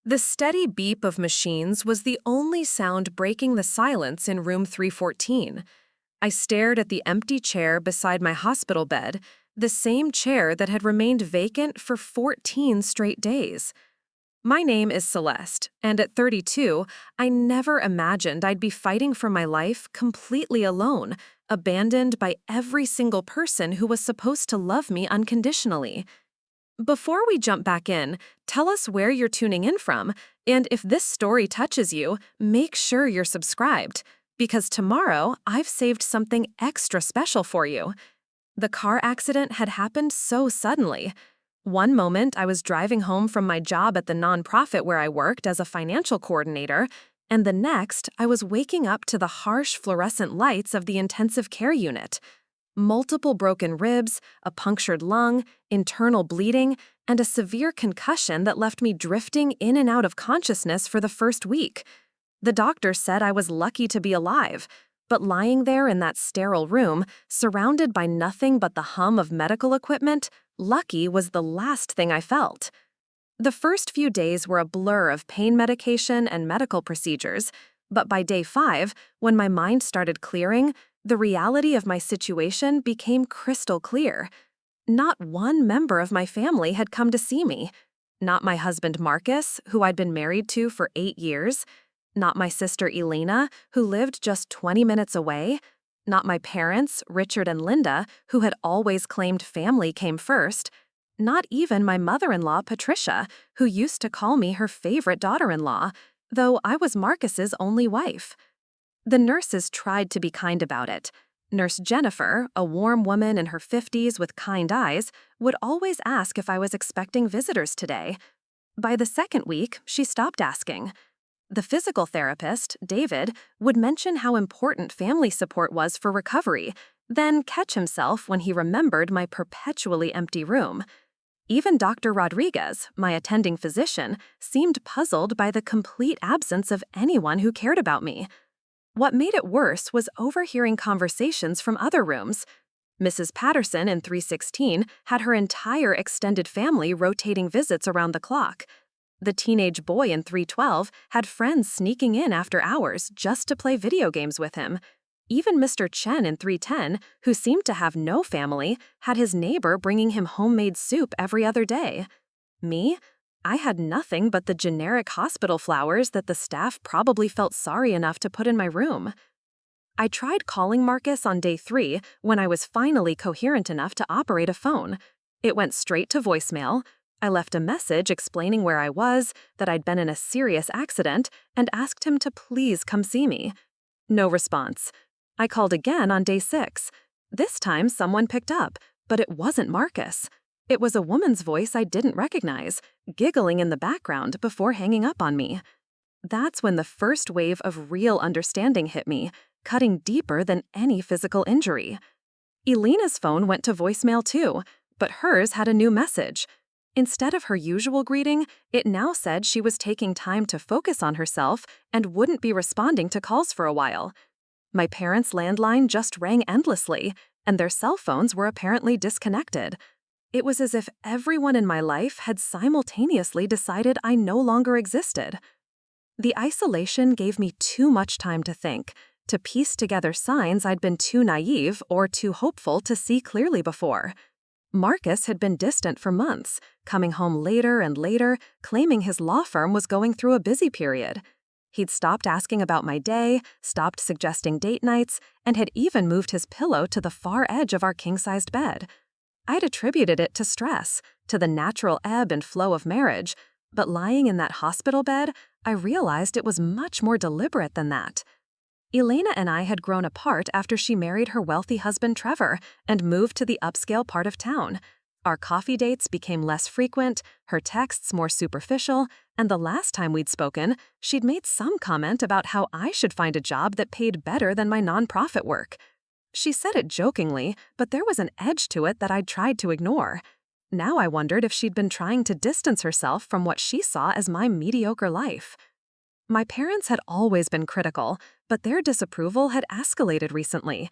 The steady beep of machines was the only sound breaking the silence in room 314. I stared at the empty chair beside my hospital bed, the same chair that had remained vacant for 14 straight days. My name is Celeste, and at 32, I never imagined I'd be fighting for my life completely alone, abandoned by every single person who was supposed to love me unconditionally. Before we jump back in, tell us where you're tuning in from, and if this story touches you, make sure you're subscribed, because tomorrow I've saved something extra special for you. The car accident had happened so suddenly. One moment I was driving home from my job at the nonprofit where I worked as a financial coordinator, and the next I was waking up to the harsh fluorescent lights of the intensive care unit. Multiple broken ribs, a punctured lung, internal bleeding, and a severe concussion that left me drifting in and out of consciousness for the first week. The doctor said I was lucky to be alive, but lying there in that sterile room, surrounded by nothing but the hum of medical equipment, lucky was the last thing I felt. The first few days were a blur of pain medication and medical procedures, but by day 5, when my mind started clearing, the reality of my situation became crystal clear. Not one member of my family had come to see me. Not my husband Marcus, who I'd been married to for 8 years. Not my sister Elena, who lived just 20 minutes away. Not my parents, Richard and Linda, who had always claimed family came first. Not even my mother-in-law Patricia, who used to call me her favorite daughter-in-law, though I was Marcus's only wife. The nurses tried to be kind about it. Nurse Jennifer, a warm woman in her 50s with kind eyes, would always ask if I was expecting visitors today. By the second week, she stopped asking. The physical therapist, David, would mention how important family support was for recovery, then catch himself when he remembered my perpetually empty room. Even Dr. Rodriguez, my attending physician, seemed puzzled by the complete absence of anyone who cared about me. What made it worse was overhearing conversations from other rooms. Mrs. Patterson in 316 had her entire extended family rotating visits around the clock. The teenage boy in 312 had friends sneaking in after hours just to play video games with him. Even Mr. Chen in 310, who seemed to have no family, had his neighbor bringing him homemade soup every other day. Me? I had nothing but the generic hospital flowers that the staff probably felt sorry enough to put in my room. I tried calling Marcus on day 3 when I was finally coherent enough to operate a phone. It went straight to voicemail. I left a message explaining where I was, that I'd been in a serious accident, and asked him to please come see me. No response. I called again on day 6. This time someone picked up, but it wasn't Marcus. It was a woman's voice I didn't recognize, giggling in the background before hanging up on me. That's when the first wave of real understanding hit me, cutting deeper than any physical injury. Elena's phone went to voicemail too, but hers had a new message. Instead of her usual greeting, it now said she was taking time to focus on herself and wouldn't be responding to calls for a while. My parents' landline just rang endlessly, and their cell phones were apparently disconnected. It was as if everyone in my life had simultaneously decided I no longer existed. The isolation gave me too much time to think, to piece together signs I'd been too naive or too hopeful to see clearly before. Marcus had been distant for months, coming home later and later, claiming his law firm was going through a busy period. He'd stopped asking about my day, stopped suggesting date nights, and had even moved his pillow to the far edge of our king-sized bed. I'd attributed it to stress, to the natural ebb and flow of marriage, but lying in that hospital bed, I realized it was much more deliberate than that. Elena and I had grown apart after she married her wealthy husband Trevor and moved to the upscale part of town. Our coffee dates became less frequent, her texts more superficial, and the last time we'd spoken, she'd made some comment about how I should find a job that paid better than my nonprofit work. She said it jokingly, but there was an edge to it that I'd tried to ignore. Now I wondered if she'd been trying to distance herself from what she saw as my mediocre life. My parents had always been critical, but their disapproval had escalated recently.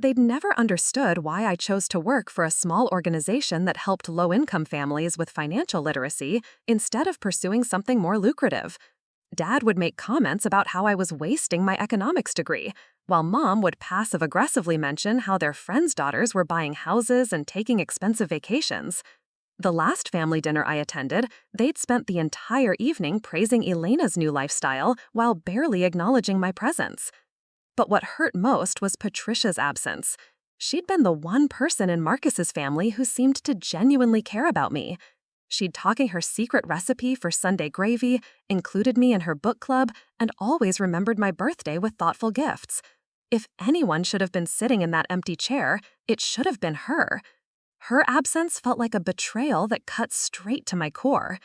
They'd never understood why I chose to work for a small organization that helped low-income families with financial literacy instead of pursuing something more lucrative. Dad would make comments about how I was wasting my economics degree, while Mom would passive-aggressively mention how their friends' daughters were buying houses and taking expensive vacations. The last family dinner I attended, they'd spent the entire evening praising Elena's new lifestyle while barely acknowledging my presence. But what hurt most was Patricia's absence. She'd been the one person in Marcus's family who seemed to genuinely care about me. She'd taught me her secret recipe for Sunday gravy, included me in her book club, and always remembered my birthday with thoughtful gifts. If anyone should have been sitting in that empty chair, it should have been her. Her absence felt like a betrayal that cut straight to my core.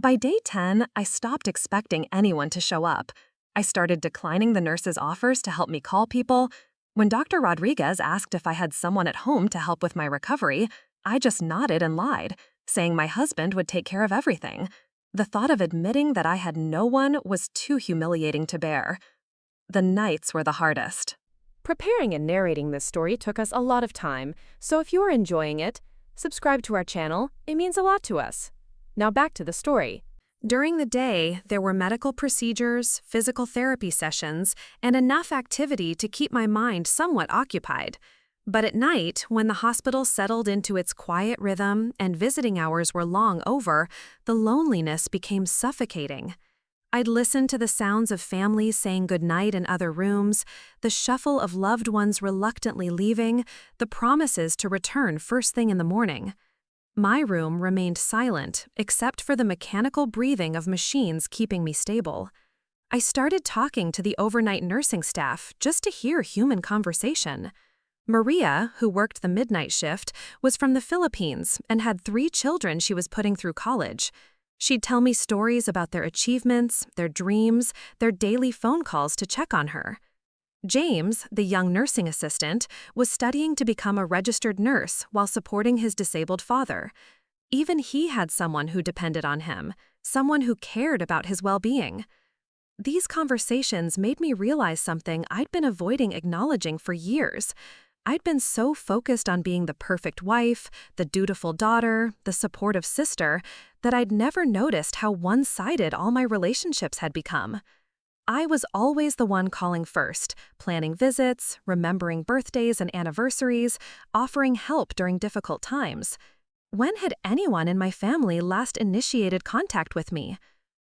By day 10, I stopped expecting anyone to show up. I started declining the nurse's offers to help me call people. When Dr. Rodriguez asked if I had someone at home to help with my recovery, I just nodded and lied, saying my husband would take care of everything. The thought of admitting that I had no one was too humiliating to bear. The nights were the hardest. Preparing and narrating this story took us a lot of time, so if you are enjoying it, subscribe to our channel. It means a lot to us. Now back to the story. During the day, there were medical procedures, physical therapy sessions, and enough activity to keep my mind somewhat occupied. But at night, when the hospital settled into its quiet rhythm and visiting hours were long over, the loneliness became suffocating. I'd listen to the sounds of families saying goodnight in other rooms, the shuffle of loved ones reluctantly leaving, the promises to return first thing in the morning. My room remained silent, except for the mechanical breathing of machines keeping me stable. I started talking to the overnight nursing staff just to hear human conversation. Maria, who worked the midnight shift, was from the Philippines and had 3 children she was putting through college. She'd tell me stories about their achievements, their dreams, their daily phone calls to check on her. James, the young nursing assistant, was studying to become a registered nurse while supporting his disabled father. Even he had someone who depended on him, someone who cared about his well-being. These conversations made me realize something I'd been avoiding acknowledging for years. I'd been so focused on being the perfect wife, the dutiful daughter, the supportive sister, that I'd never noticed how one-sided all my relationships had become. I was always the one calling first, planning visits, remembering birthdays and anniversaries, offering help during difficult times. When had anyone in my family last initiated contact with me?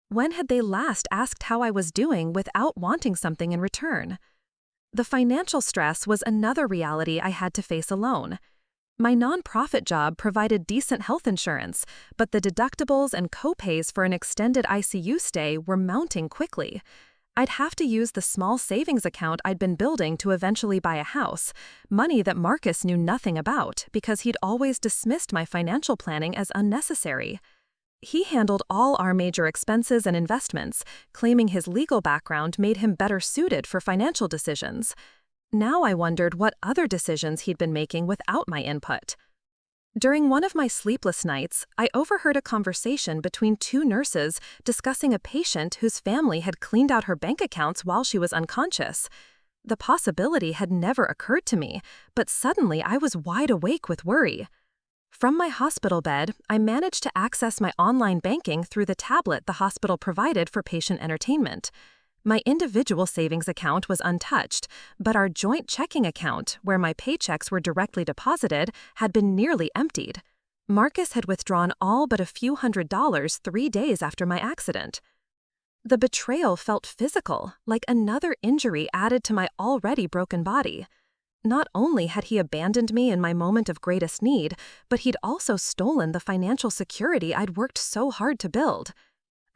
When had they last asked how I was doing without wanting something in return? The financial stress was another reality I had to face alone. My nonprofit job provided decent health insurance, but the deductibles and copays for an extended ICU stay were mounting quickly. I'd have to use the small savings account I'd been building to eventually buy a house, money that Marcus knew nothing about because he'd always dismissed my financial planning as unnecessary. He handled all our major expenses and investments, claiming his legal background made him better suited for financial decisions. Now I wondered what other decisions he'd been making without my input. During one of my sleepless nights, I overheard a conversation between 2 nurses discussing a patient whose family had cleaned out her bank accounts while she was unconscious. The possibility had never occurred to me, but suddenly I was wide awake with worry. From my hospital bed, I managed to access my online banking through the tablet the hospital provided for patient entertainment. My individual savings account was untouched, but our joint checking account, where my paychecks were directly deposited, had been nearly emptied. Marcus had withdrawn all but a few $100s 3 days after my accident. The betrayal felt physical, like another injury added to my already broken body. Not only had he abandoned me in my moment of greatest need, but he'd also stolen the financial security I'd worked so hard to build.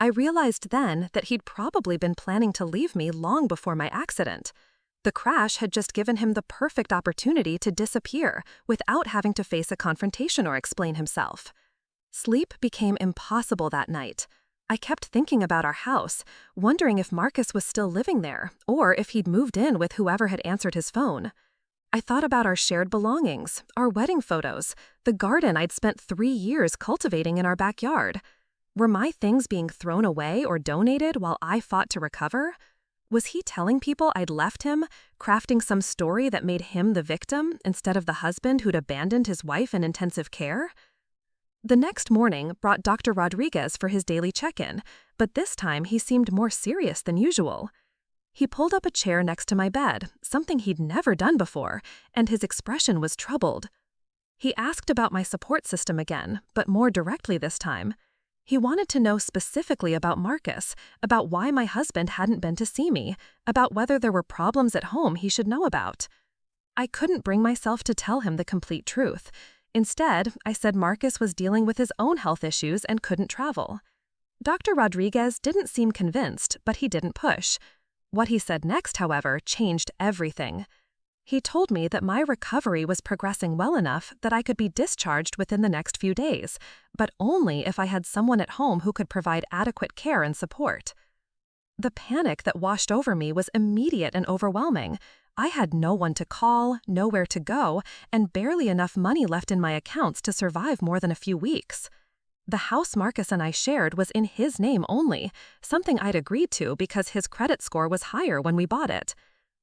I realized then that he'd probably been planning to leave me long before my accident. The crash had just given him the perfect opportunity to disappear without having to face a confrontation or explain himself. Sleep became impossible that night. I kept thinking about our house, wondering if Marcus was still living there or if he'd moved in with whoever had answered his phone. I thought about our shared belongings, our wedding photos, the garden I'd spent 3 years cultivating in our backyard. Were my things being thrown away or donated while I fought to recover? Was he telling people I'd left him, crafting some story that made him the victim instead of the husband who'd abandoned his wife in intensive care? The next morning brought Dr. Rodriguez for his daily check-in, but this time he seemed more serious than usual. He pulled up a chair next to my bed, something he'd never done before, and his expression was troubled. He asked about my support system again, but more directly this time. He wanted to know specifically about Marcus, about why my husband hadn't been to see me, about whether there were problems at home he should know about. I couldn't bring myself to tell him the complete truth. Instead, I said Marcus was dealing with his own health issues and couldn't travel. Dr. Rodriguez didn't seem convinced, but he didn't push. What he said next, however, changed everything. He told me that my recovery was progressing well enough that I could be discharged within the next few days, but only if I had someone at home who could provide adequate care and support. The panic that washed over me was immediate and overwhelming. I had no one to call, nowhere to go, and barely enough money left in my accounts to survive more than a few weeks. The house Marcus and I shared was in his name only, something I'd agreed to because his credit score was higher when we bought it.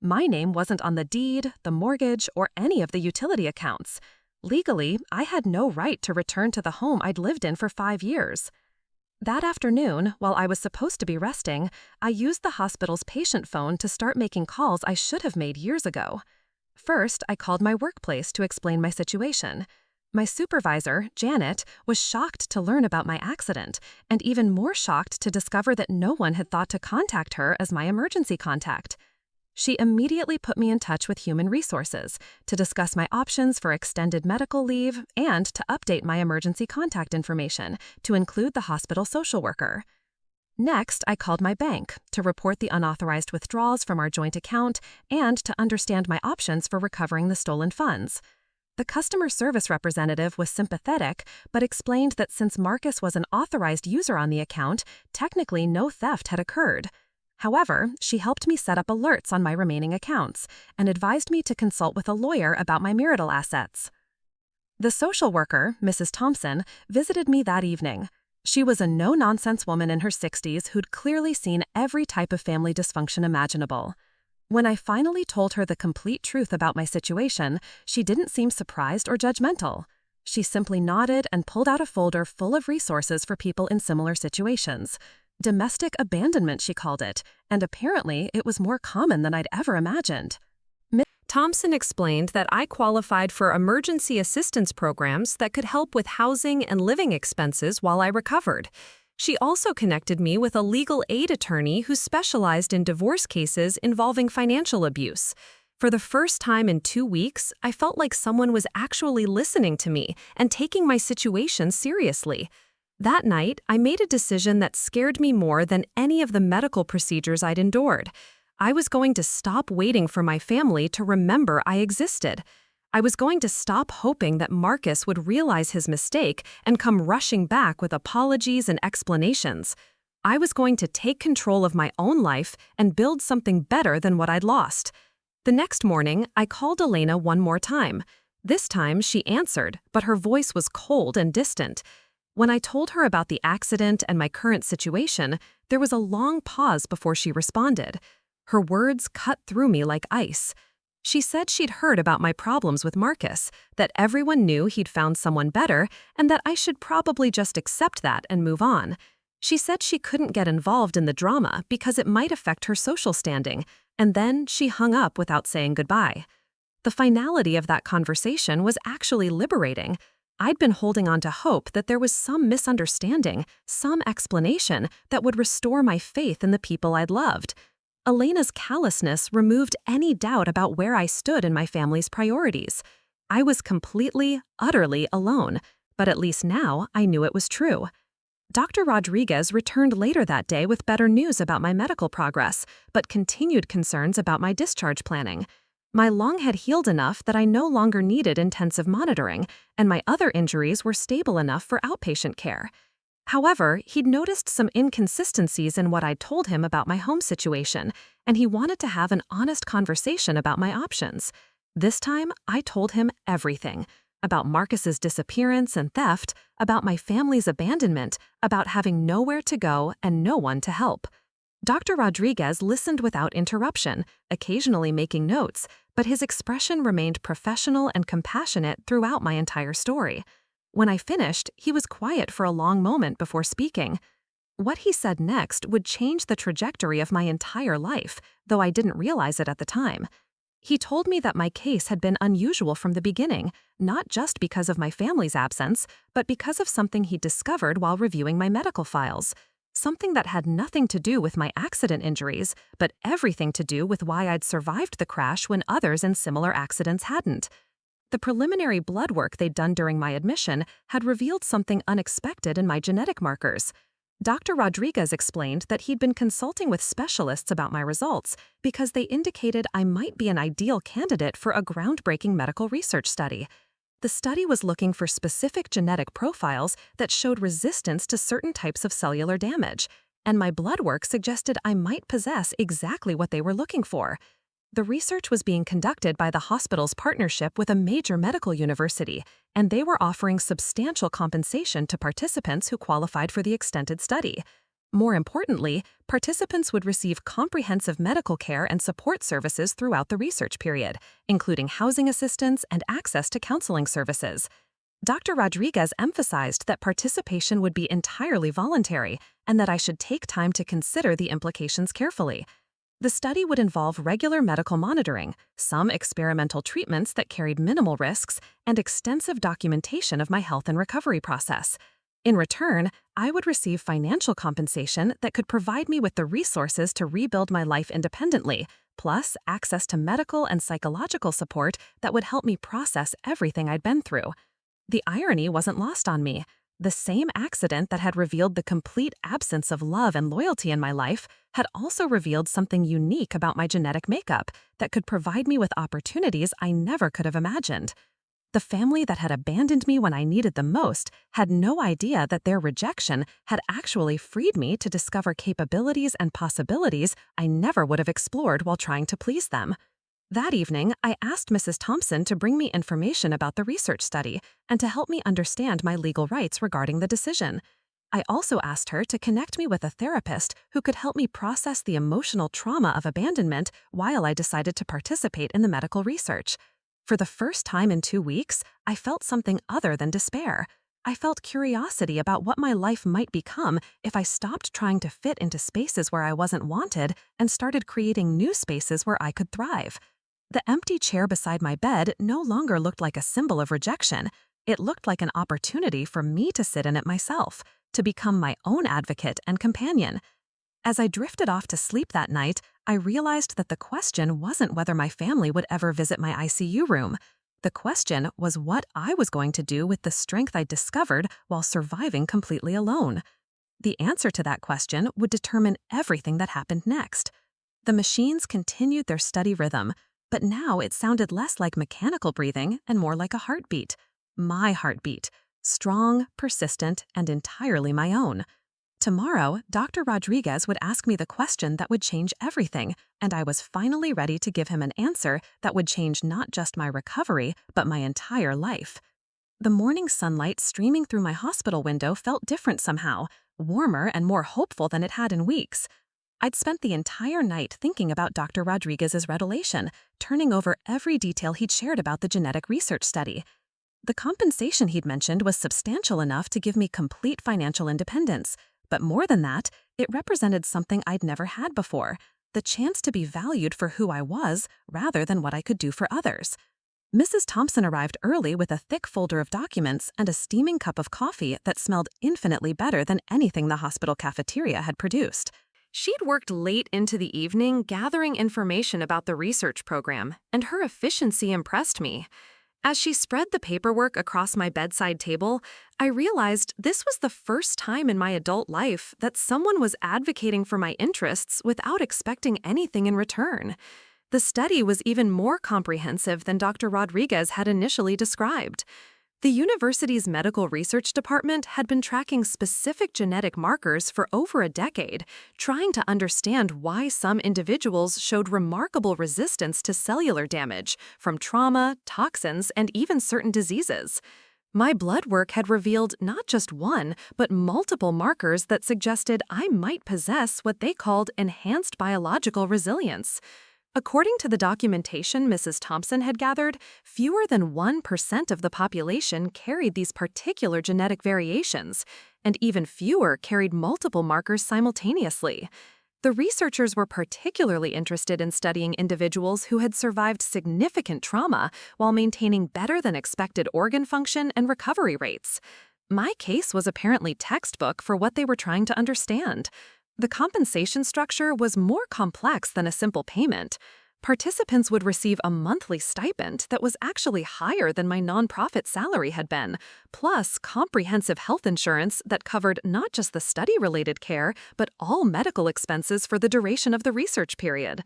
My name wasn't on the deed, the mortgage, or any of the utility accounts. Legally, I had no right to return to the home I'd lived in for 5 years. That afternoon, while I was supposed to be resting, I used the hospital's patient phone to start making calls I should have made years ago. First, I called my workplace to explain my situation. My supervisor, Janet, was shocked to learn about my accident, and even more shocked to discover that no one had thought to contact her as my emergency contact. She immediately put me in touch with Human Resources to discuss my options for extended medical leave and to update my emergency contact information to include the hospital social worker. Next, I called my bank to report the unauthorized withdrawals from our joint account and to understand my options for recovering the stolen funds. The customer service representative was sympathetic, but explained that since Marcus was an authorized user on the account, technically no theft had occurred. However, she helped me set up alerts on my remaining accounts and advised me to consult with a lawyer about my marital assets. The social worker, Mrs. Thompson, visited me that evening. She was a no-nonsense woman in her 60s who'd clearly seen every type of family dysfunction imaginable. When I finally told her the complete truth about my situation, she didn't seem surprised or judgmental. She simply nodded and pulled out a folder full of resources for people in similar situations. Domestic abandonment, she called it, and apparently it was more common than I'd ever imagined. Thompson explained that I qualified for emergency assistance programs that could help with housing and living expenses while I recovered. She also connected me with a legal aid attorney who specialized in divorce cases involving financial abuse. For the first time in 2 weeks, I felt like someone was actually listening to me and taking my situation seriously. That night, I made a decision that scared me more than any of the medical procedures I'd endured. I was going to stop waiting for my family to remember I existed. I was going to stop hoping that Marcus would realize his mistake and come rushing back with apologies and explanations. I was going to take control of my own life and build something better than what I'd lost. The next morning, I called Elena one more time. This time, she answered, but her voice was cold and distant. When I told her about the accident and my current situation, there was a long pause before she responded. Her words cut through me like ice. She said she'd heard about my problems with Marcus, that everyone knew he'd found someone better, and that I should probably just accept that and move on. She said she couldn't get involved in the drama because it might affect her social standing, and then she hung up without saying goodbye. The finality of that conversation was actually liberating. I'd been holding on to hope that there was some misunderstanding, some explanation that would restore my faith in the people I'd loved. Elena's callousness removed any doubt about where I stood in my family's priorities. I was completely, utterly alone, but at least now I knew it was true. Dr. Rodriguez returned later that day with better news about my medical progress, but continued concerns about my discharge planning. My lung had healed enough that I no longer needed intensive monitoring, and my other injuries were stable enough for outpatient care. However, he'd noticed some inconsistencies in what I'd told him about my home situation, and he wanted to have an honest conversation about my options. This time, I told him everything. About Marcus's disappearance and theft, about my family's abandonment, about having nowhere to go and no one to help. Dr. Rodriguez listened without interruption, occasionally making notes, but his expression remained professional and compassionate throughout my entire story. When I finished, he was quiet for a long moment before speaking. What he said next would change the trajectory of my entire life, though I didn't realize it at the time. He told me that my case had been unusual from the beginning, not just because of my family's absence, but because of something he discovered while reviewing my medical files. Something that had nothing to do with my accident injuries, but everything to do with why I'd survived the crash when others in similar accidents hadn't. The preliminary blood work they'd done during my admission had revealed something unexpected in my genetic markers. Dr. Rodriguez explained that he'd been consulting with specialists about my results because they indicated I might be an ideal candidate for a groundbreaking medical research study. The study was looking for specific genetic profiles that showed resistance to certain types of cellular damage, and my blood work suggested I might possess exactly what they were looking for. The research was being conducted by the hospital's partnership with a major medical university, and they were offering substantial compensation to participants who qualified for the extended study. More importantly, participants would receive comprehensive medical care and support services throughout the research period, including housing assistance and access to counseling services. Dr. Rodriguez emphasized that participation would be entirely voluntary and that I should take time to consider the implications carefully. The study would involve regular medical monitoring, some experimental treatments that carried minimal risks, and extensive documentation of my health and recovery process. In return, I would receive financial compensation that could provide me with the resources to rebuild my life independently, plus access to medical and psychological support that would help me process everything I'd been through. The irony wasn't lost on me. The same accident that had revealed the complete absence of love and loyalty in my life had also revealed something unique about my genetic makeup that could provide me with opportunities I never could have imagined. The family that had abandoned me when I needed them most had no idea that their rejection had actually freed me to discover capabilities and possibilities I never would have explored while trying to please them. That evening, I asked Mrs. Thompson to bring me information about the research study and to help me understand my legal rights regarding the decision. I also asked her to connect me with a therapist who could help me process the emotional trauma of abandonment while I decided to participate in the medical research. For the first time in 2 weeks, I felt something other than despair. I felt curiosity about what my life might become if I stopped trying to fit into spaces where I wasn't wanted and started creating new spaces where I could thrive. The empty chair beside my bed no longer looked like a symbol of rejection. It looked like an opportunity for me to sit in it myself, to become my own advocate and companion. As I drifted off to sleep that night, I realized that the question wasn't whether my family would ever visit my ICU room. The question was what I was going to do with the strength I discovered while surviving completely alone. The answer to that question would determine everything that happened next. The machines continued their steady rhythm, but now it sounded less like mechanical breathing and more like a heartbeat. My heartbeat, strong, persistent, and entirely my own. Tomorrow, Dr. Rodriguez would ask me the question that would change everything, and I was finally ready to give him an answer that would change not just my recovery, but my entire life. The morning sunlight streaming through my hospital window felt different somehow, warmer and more hopeful than it had in weeks. I'd spent the entire night thinking about Dr. Rodriguez's revelation, turning over every detail he'd shared about the genetic research study. The compensation he'd mentioned was substantial enough to give me complete financial independence, but more than that, it represented something I'd never had before, the chance to be valued for who I was rather than what I could do for others. Mrs. Thompson arrived early with a thick folder of documents and a steaming cup of coffee that smelled infinitely better than anything the hospital cafeteria had produced. She'd worked late into the evening gathering information about the research program, and her efficiency impressed me. As she spread the paperwork across my bedside table, I realized this was the first time in my adult life that someone was advocating for my interests without expecting anything in return. The study was even more comprehensive than Dr. Rodriguez had initially described. The university's medical research department had been tracking specific genetic markers for over a decade, trying to understand why some individuals showed remarkable resistance to cellular damage from trauma, toxins, and even certain diseases. My blood work had revealed not just one, but multiple markers that suggested I might possess what they called enhanced biological resilience. According to the documentation Mrs. Thompson had gathered, fewer than 1% of the population carried these particular genetic variations, and even fewer carried multiple markers simultaneously. The researchers were particularly interested in studying individuals who had survived significant trauma while maintaining better than expected organ function and recovery rates. My case was apparently textbook for what they were trying to understand. The compensation structure was more complex than a simple payment. Participants would receive a monthly stipend that was actually higher than my nonprofit salary had been, plus comprehensive health insurance that covered not just the study-related care, but all medical expenses for the duration of the research period.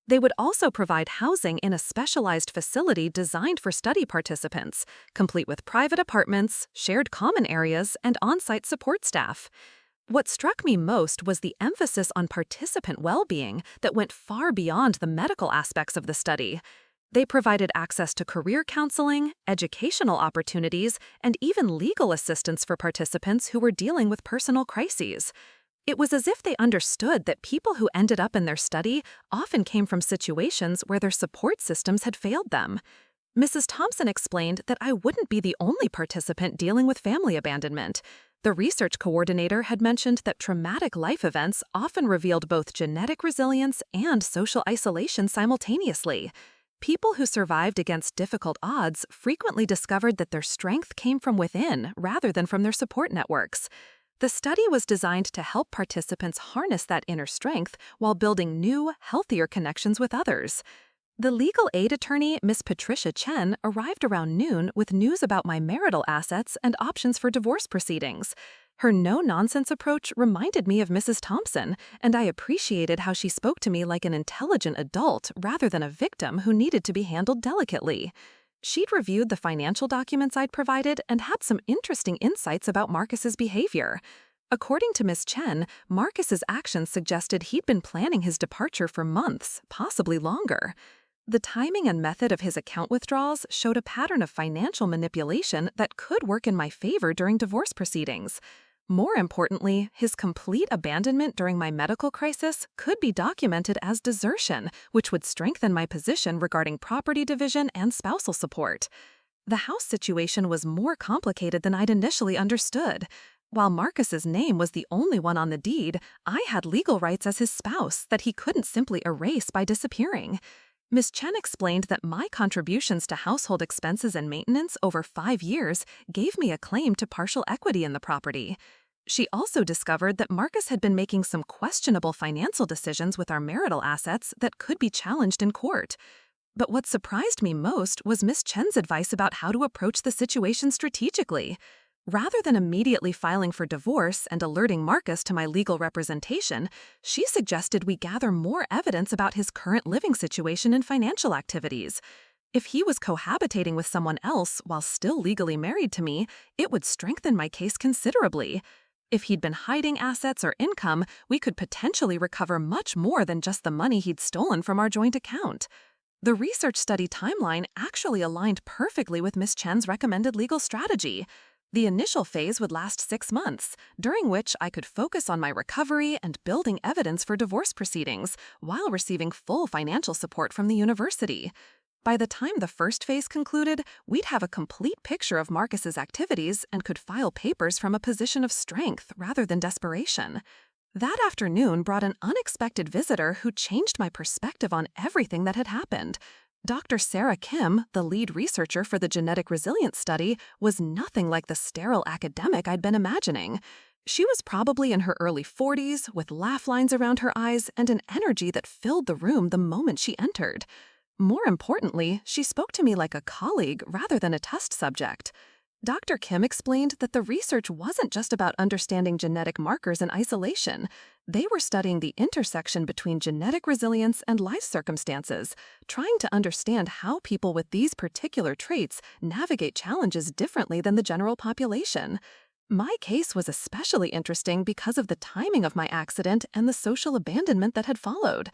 They would also provide housing in a specialized facility designed for study participants, complete with private apartments, shared common areas, and on-site support staff. What struck me most was the emphasis on participant well-being that went far beyond the medical aspects of the study. They provided access to career counseling, educational opportunities, and even legal assistance for participants who were dealing with personal crises. It was as if they understood that people who ended up in their study often came from situations where their support systems had failed them. Mrs. Thompson explained that I wouldn't be the only participant dealing with family abandonment. The research coordinator had mentioned that traumatic life events often revealed both genetic resilience and social isolation simultaneously. People who survived against difficult odds frequently discovered that their strength came from within rather than from their support networks. The study was designed to help participants harness that inner strength while building new, healthier connections with others. The legal aid attorney, Miss Patricia Chen, arrived around noon with news about my marital assets and options for divorce proceedings. Her no-nonsense approach reminded me of Mrs. Thompson, and I appreciated how she spoke to me like an intelligent adult rather than a victim who needed to be handled delicately. She'd reviewed the financial documents I'd provided and had some interesting insights about Marcus's behavior. According to Miss Chen, Marcus's actions suggested he'd been planning his departure for months, possibly longer. The timing and method of his account withdrawals showed a pattern of financial manipulation that could work in my favor during divorce proceedings. More importantly, his complete abandonment during my medical crisis could be documented as desertion, which would strengthen my position regarding property division and spousal support. The house situation was more complicated than I'd initially understood. While Marcus's name was the only one on the deed, I had legal rights as his spouse that he couldn't simply erase by disappearing. Ms. Chen explained that my contributions to household expenses and maintenance over 5 years gave me a claim to partial equity in the property. She also discovered that Marcus had been making some questionable financial decisions with our marital assets that could be challenged in court. But what surprised me most was Ms. Chen's advice about how to approach the situation strategically. Rather than immediately filing for divorce and alerting Marcus to my legal representation, she suggested we gather more evidence about his current living situation and financial activities. If he was cohabitating with someone else while still legally married to me, it would strengthen my case considerably. If he'd been hiding assets or income, we could potentially recover much more than just the money he'd stolen from our joint account. The research study timeline actually aligned perfectly with Ms. Chen's recommended legal strategy. The initial phase would last 6 months, during which I could focus on my recovery and building evidence for divorce proceedings while receiving full financial support from the university. By the time the first phase concluded, we'd have a complete picture of Marcus's activities and could file papers from a position of strength rather than desperation. That afternoon brought an unexpected visitor who changed my perspective on everything that had happened. Dr. Sarah Kim, the lead researcher for the genetic resilience study, was nothing like the sterile academic I'd been imagining. She was probably in her early 40s, with laugh lines around her eyes and an energy that filled the room the moment she entered. More importantly, she spoke to me like a colleague rather than a test subject. Dr. Kim explained that the research wasn't just about understanding genetic markers in isolation. They were studying the intersection between genetic resilience and life circumstances, trying to understand how people with these particular traits navigate challenges differently than the general population. My case was especially interesting because of the timing of my accident and the social abandonment that had followed.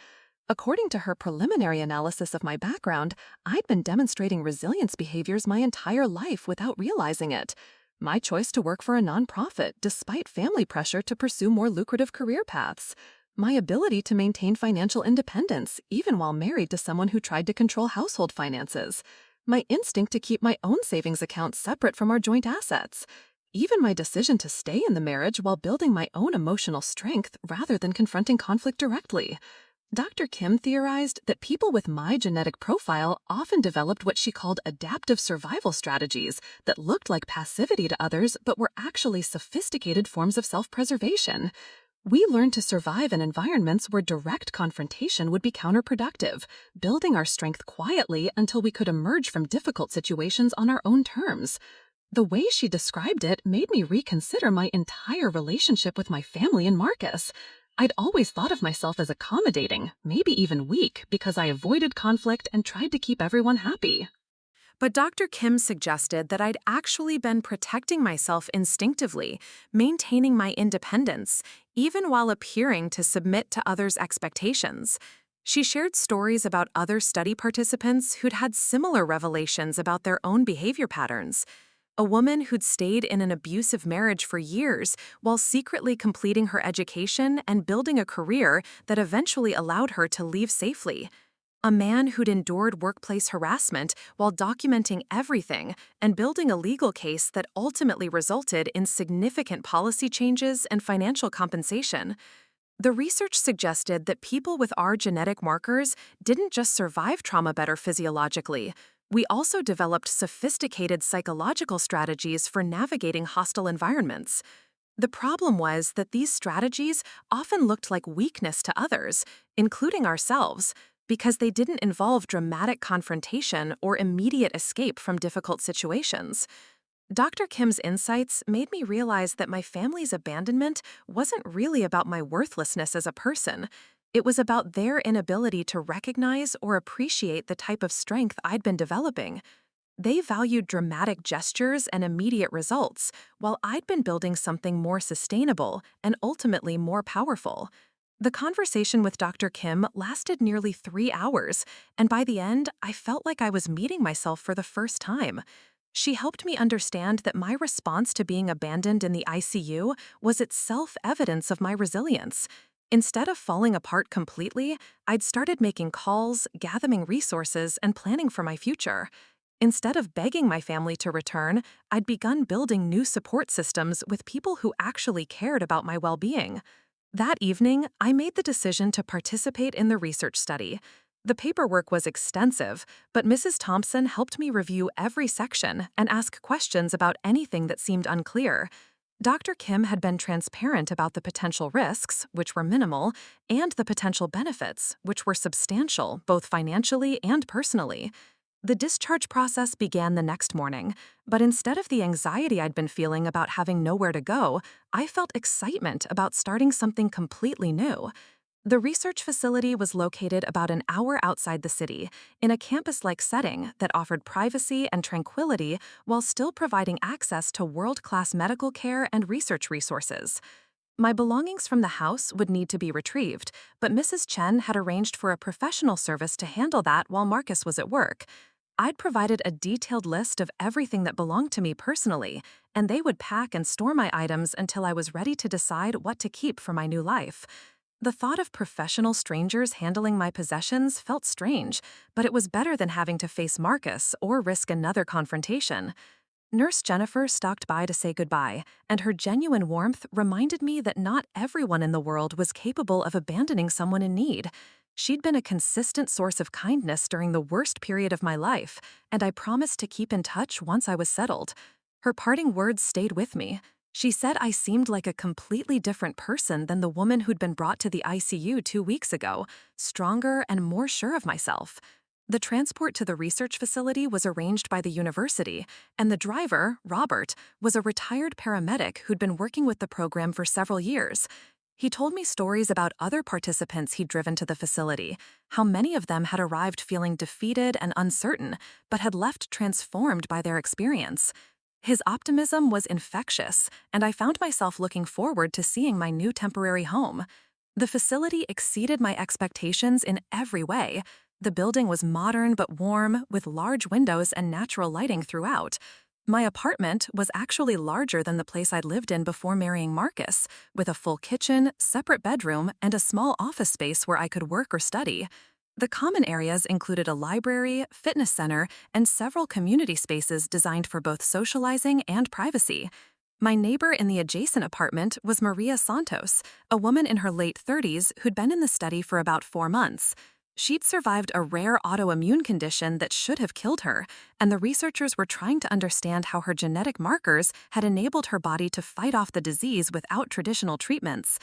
According to her preliminary analysis of my background, I'd been demonstrating resilience behaviors my entire life without realizing it. My choice to work for a nonprofit despite family pressure to pursue more lucrative career paths. My ability to maintain financial independence even while married to someone who tried to control household finances. My instinct to keep my own savings account separate from our joint assets. Even my decision to stay in the marriage while building my own emotional strength rather than confronting conflict directly. Dr. Kim theorized that people with my genetic profile often developed what she called adaptive survival strategies that looked like passivity to others but were actually sophisticated forms of self-preservation. We learned to survive in environments where direct confrontation would be counterproductive, building our strength quietly until we could emerge from difficult situations on our own terms. The way she described it made me reconsider my entire relationship with my family and Marcus. I'd always thought of myself as accommodating, maybe even weak, because I avoided conflict and tried to keep everyone happy. But Dr. Kim suggested that I'd actually been protecting myself instinctively, maintaining my independence, even while appearing to submit to others' expectations. She shared stories about other study participants who'd had similar revelations about their own behavior patterns. A woman who'd stayed in an abusive marriage for years while secretly completing her education and building a career that eventually allowed her to leave safely. A man who'd endured workplace harassment while documenting everything and building a legal case that ultimately resulted in significant policy changes and financial compensation. The research suggested that people with our genetic markers didn't just survive trauma better physiologically. We also developed sophisticated psychological strategies for navigating hostile environments. The problem was that these strategies often looked like weakness to others, including ourselves, because they didn't involve dramatic confrontation or immediate escape from difficult situations. Dr. Kim's insights made me realize that my family's abandonment wasn't really about my worthlessness as a person. It was about their inability to recognize or appreciate the type of strength I'd been developing. They valued dramatic gestures and immediate results, while I'd been building something more sustainable and ultimately more powerful. The conversation with Dr. Kim lasted nearly 3 hours, and by the end, I felt like I was meeting myself for the first time. She helped me understand that my response to being abandoned in the ICU was itself evidence of my resilience. Instead of falling apart completely, I'd started making calls, gathering resources, and planning for my future. Instead of begging my family to return, I'd begun building new support systems with people who actually cared about my well-being. That evening, I made the decision to participate in the research study. The paperwork was extensive, but Mrs. Thompson helped me review every section and ask questions about anything that seemed unclear. Dr. Kim had been transparent about the potential risks, which were minimal, and the potential benefits, which were substantial, both financially and personally. The discharge process began the next morning, but instead of the anxiety I'd been feeling about having nowhere to go, I felt excitement about starting something completely new. The research facility was located about an hour outside the city, in a campus-like setting that offered privacy and tranquility while still providing access to world-class medical care and research resources. My belongings from the house would need to be retrieved, but Mrs. Chen had arranged for a professional service to handle that while Marcus was at work. I'd provided a detailed list of everything that belonged to me personally, and they would pack and store my items until I was ready to decide what to keep for my new life. The thought of professional strangers handling my possessions felt strange, but it was better than having to face Marcus or risk another confrontation. Nurse Jennifer stopped by to say goodbye, and her genuine warmth reminded me that not everyone in the world was capable of abandoning someone in need. She'd been a consistent source of kindness during the worst period of my life, and I promised to keep in touch once I was settled. Her parting words stayed with me. She said I seemed like a completely different person than the woman who'd been brought to the ICU 2 weeks ago, stronger and more sure of myself. The transport to the research facility was arranged by the university, and the driver, Robert, was a retired paramedic who'd been working with the program for several years. He told me stories about other participants he'd driven to the facility, how many of them had arrived feeling defeated and uncertain, but had left transformed by their experience. His optimism was infectious, and I found myself looking forward to seeing my new temporary home. The facility exceeded my expectations in every way. The building was modern but warm, with large windows and natural lighting throughout. My apartment was actually larger than the place I'd lived in before marrying Marcus, with a full kitchen, separate bedroom, and a small office space where I could work or study. The common areas included a library, fitness center, and several community spaces designed for both socializing and privacy. My neighbor in the adjacent apartment was Maria Santos, a woman in her late 30s who'd been in the study for about 4 months. She'd survived a rare autoimmune condition that should have killed her, and the researchers were trying to understand how her genetic markers had enabled her body to fight off the disease without traditional treatments.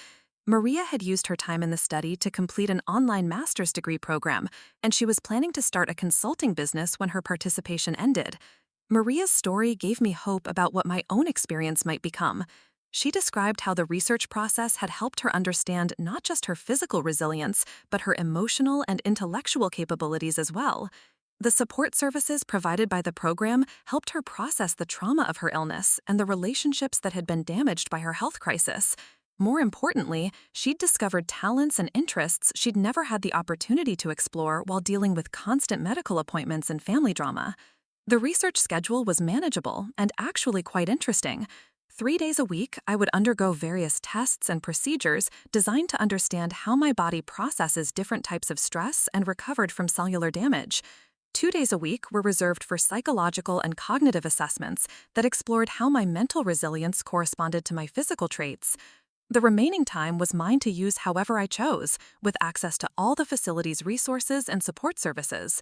Maria had used her time in the study to complete an online master's degree program, and she was planning to start a consulting business when her participation ended. Maria's story gave me hope about what my own experience might become. She described how the research process had helped her understand not just her physical resilience, but her emotional and intellectual capabilities as well. The support services provided by the program helped her process the trauma of her illness and the relationships that had been damaged by her health crisis. More importantly, she'd discovered talents and interests she'd never had the opportunity to explore while dealing with constant medical appointments and family drama. The research schedule was manageable and actually quite interesting. 3 days a week, I would undergo various tests and procedures designed to understand how my body processes different types of stress and recovered from cellular damage. 2 days a week were reserved for psychological and cognitive assessments that explored how my mental resilience corresponded to my physical traits. The remaining time was mine to use however I chose, with access to all the facility's resources and support services.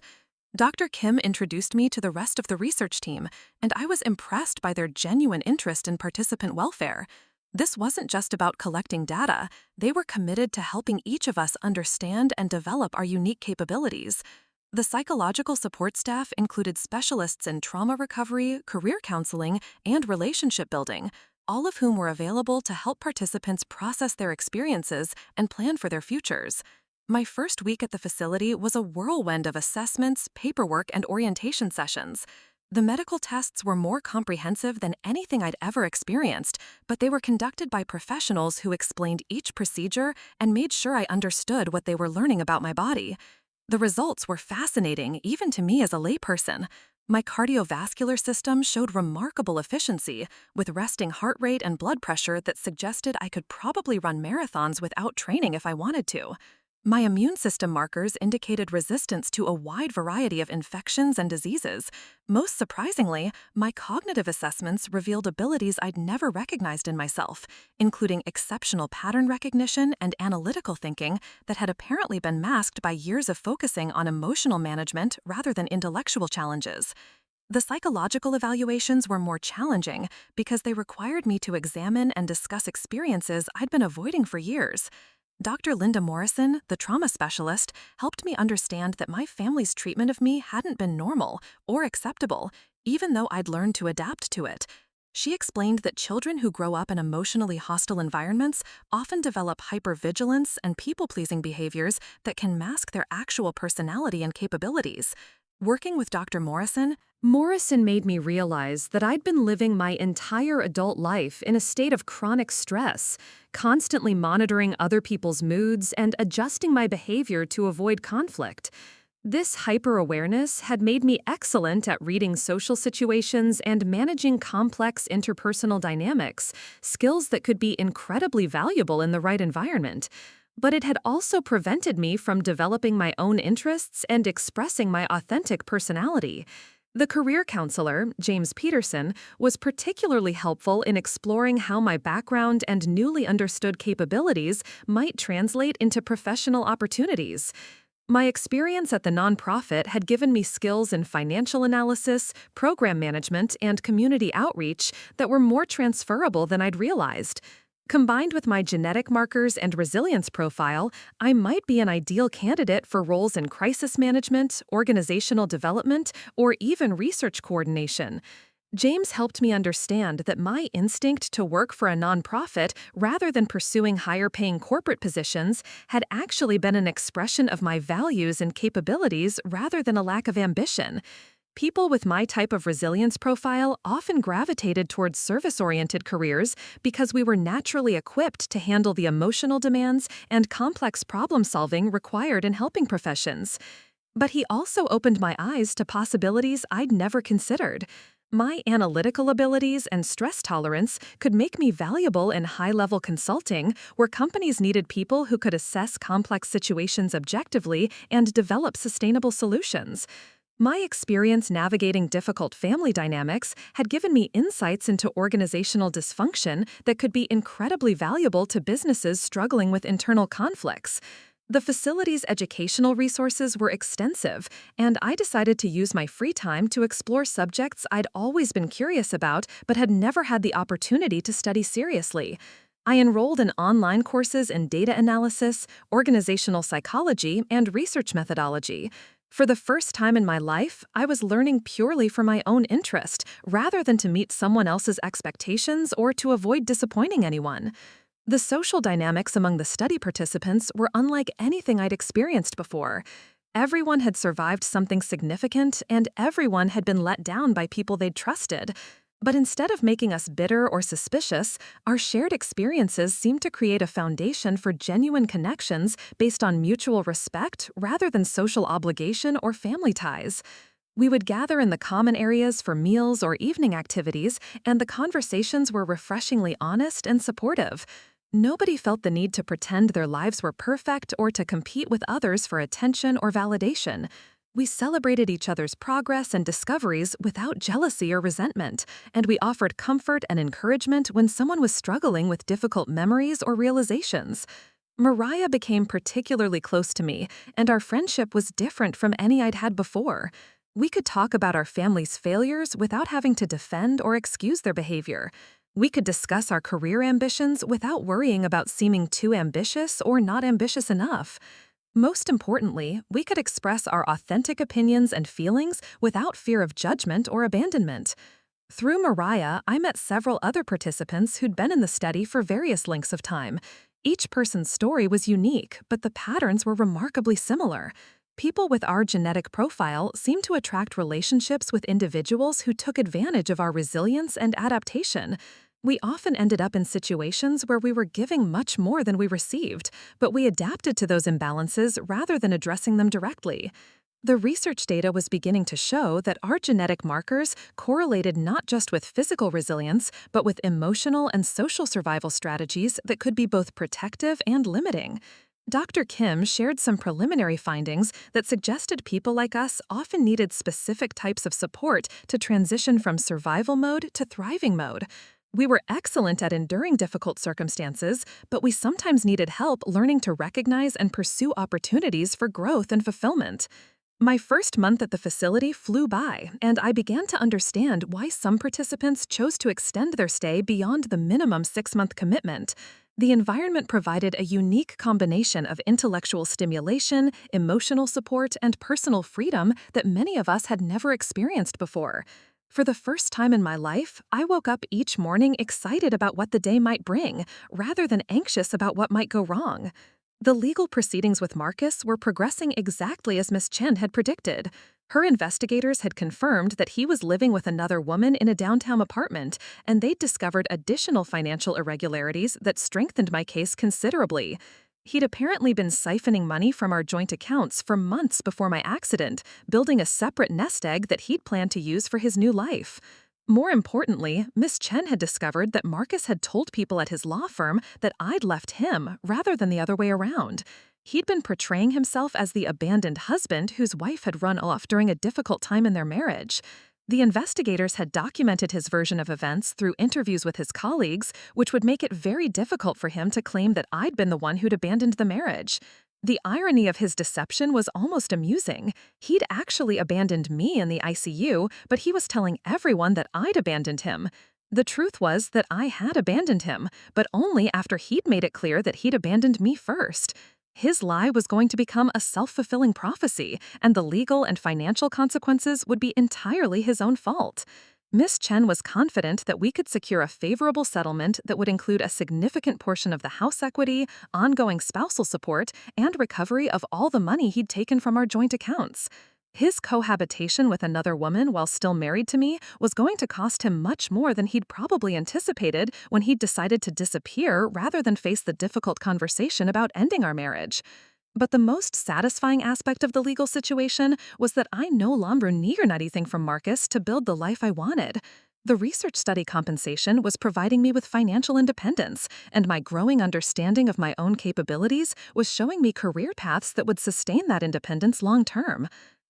Dr. Kim introduced me to the rest of the research team, and I was impressed by their genuine interest in participant welfare. This wasn't just about collecting data. They were committed to helping each of us understand and develop our unique capabilities. The psychological support staff included specialists in trauma recovery, career counseling, and relationship building, all of whom were available to help participants process their experiences and plan for their futures. My first week at the facility was a whirlwind of assessments, paperwork, and orientation sessions. The medical tests were more comprehensive than anything I'd ever experienced, but they were conducted by professionals who explained each procedure and made sure I understood what they were learning about my body. The results were fascinating, even to me as a layperson. My cardiovascular system showed remarkable efficiency, with resting heart rate and blood pressure that suggested I could probably run marathons without training if I wanted to. My immune system markers indicated resistance to a wide variety of infections and diseases. Most surprisingly, my cognitive assessments revealed abilities I'd never recognized in myself, including exceptional pattern recognition and analytical thinking that had apparently been masked by years of focusing on emotional management rather than intellectual challenges. The psychological evaluations were more challenging because they required me to examine and discuss experiences I'd been avoiding for years. Dr. Linda Morrison, the trauma specialist, helped me understand that my family's treatment of me hadn't been normal or acceptable, even though I'd learned to adapt to it. She explained that children who grow up in emotionally hostile environments often develop hypervigilance and people-pleasing behaviors that can mask their actual personality and capabilities. Working with Dr. Morrison made me realize that I'd been living my entire adult life in a state of chronic stress, constantly monitoring other people's moods and adjusting my behavior to avoid conflict. This hyper-awareness had made me excellent at reading social situations and managing complex interpersonal dynamics, skills that could be incredibly valuable in the right environment. But it had also prevented me from developing my own interests and expressing my authentic personality. The career counselor, James Peterson, was particularly helpful in exploring how my background and newly understood capabilities might translate into professional opportunities. My experience at the nonprofit had given me skills in financial analysis, program management, and community outreach that were more transferable than I'd realized. Combined with my genetic markers and resilience profile, I might be an ideal candidate for roles in crisis management, organizational development, or even research coordination. James helped me understand that my instinct to work for a nonprofit rather than pursuing higher-paying corporate positions had actually been an expression of my values and capabilities rather than a lack of ambition. People with my type of resilience profile often gravitated towards service-oriented careers because we were naturally equipped to handle the emotional demands and complex problem-solving required in helping professions. But he also opened my eyes to possibilities I'd never considered. My analytical abilities and stress tolerance could make me valuable in high-level consulting, where companies needed people who could assess complex situations objectively and develop sustainable solutions. My experience navigating difficult family dynamics had given me insights into organizational dysfunction that could be incredibly valuable to businesses struggling with internal conflicts. The facility's educational resources were extensive, and I decided to use my free time to explore subjects I'd always been curious about but had never had the opportunity to study seriously. I enrolled in online courses in data analysis, organizational psychology, and research methodology. For the first time in my life, I was learning purely for my own interest, rather than to meet someone else's expectations or to avoid disappointing anyone. The social dynamics among the study participants were unlike anything I'd experienced before. Everyone had survived something significant, and everyone had been let down by people they'd trusted. But instead of making us bitter or suspicious, our shared experiences seemed to create a foundation for genuine connections based on mutual respect rather than social obligation or family ties. We would gather in the common areas for meals or evening activities, and the conversations were refreshingly honest and supportive. Nobody felt the need to pretend their lives were perfect or to compete with others for attention or validation. We celebrated each other's progress and discoveries without jealousy or resentment, and we offered comfort and encouragement when someone was struggling with difficult memories or realizations. Mariah became particularly close to me, and our friendship was different from any I'd had before. We could talk about our family's failures without having to defend or excuse their behavior. We could discuss our career ambitions without worrying about seeming too ambitious or not ambitious enough. Most importantly, we could express our authentic opinions and feelings without fear of judgment or abandonment. Through Mariah, I met several other participants who'd been in the study for various lengths of time. Each person's story was unique, but the patterns were remarkably similar. People with our genetic profile seemed to attract relationships with individuals who took advantage of our resilience and adaptation. We often ended up in situations where we were giving much more than we received, but we adapted to those imbalances rather than addressing them directly. The research data was beginning to show that our genetic markers correlated not just with physical resilience, but with emotional and social survival strategies that could be both protective and limiting. Dr. Kim shared some preliminary findings that suggested people like us often needed specific types of support to transition from survival mode to thriving mode. We were excellent at enduring difficult circumstances, but we sometimes needed help learning to recognize and pursue opportunities for growth and fulfillment. My first month at the facility flew by, and I began to understand why some participants chose to extend their stay beyond the minimum 6-month commitment. The environment provided a unique combination of intellectual stimulation, emotional support, and personal freedom that many of us had never experienced before. For the first time in my life, I woke up each morning excited about what the day might bring, rather than anxious about what might go wrong. The legal proceedings with Marcus were progressing exactly as Miss Chen had predicted. Her investigators had confirmed that he was living with another woman in a downtown apartment, and they'd discovered additional financial irregularities that strengthened my case considerably. He'd apparently been siphoning money from our joint accounts for months before my accident, building a separate nest egg that he'd planned to use for his new life. More importantly, Miss Chen had discovered that Marcus had told people at his law firm that I'd left him rather than the other way around. He'd been portraying himself as the abandoned husband whose wife had run off during a difficult time in their marriage. The investigators had documented his version of events through interviews with his colleagues, which would make it very difficult for him to claim that I'd been the one who'd abandoned the marriage. The irony of his deception was almost amusing. He'd actually abandoned me in the ICU, but he was telling everyone that I'd abandoned him. The truth was that I had abandoned him, but only after he'd made it clear that he'd abandoned me first. His lie was going to become a self-fulfilling prophecy, and the legal and financial consequences would be entirely his own fault. Miss Chen was confident that we could secure a favorable settlement that would include a significant portion of the house equity, ongoing spousal support, and recovery of all the money he'd taken from our joint accounts. His cohabitation with another woman while still married to me was going to cost him much more than he'd probably anticipated when he'd decided to disappear rather than face the difficult conversation about ending our marriage. But the most satisfying aspect of the legal situation was that I no longer needed anything from Marcus to build the life I wanted. The research study compensation was providing me with financial independence, and my growing understanding of my own capabilities was showing me career paths that would sustain that independence long term.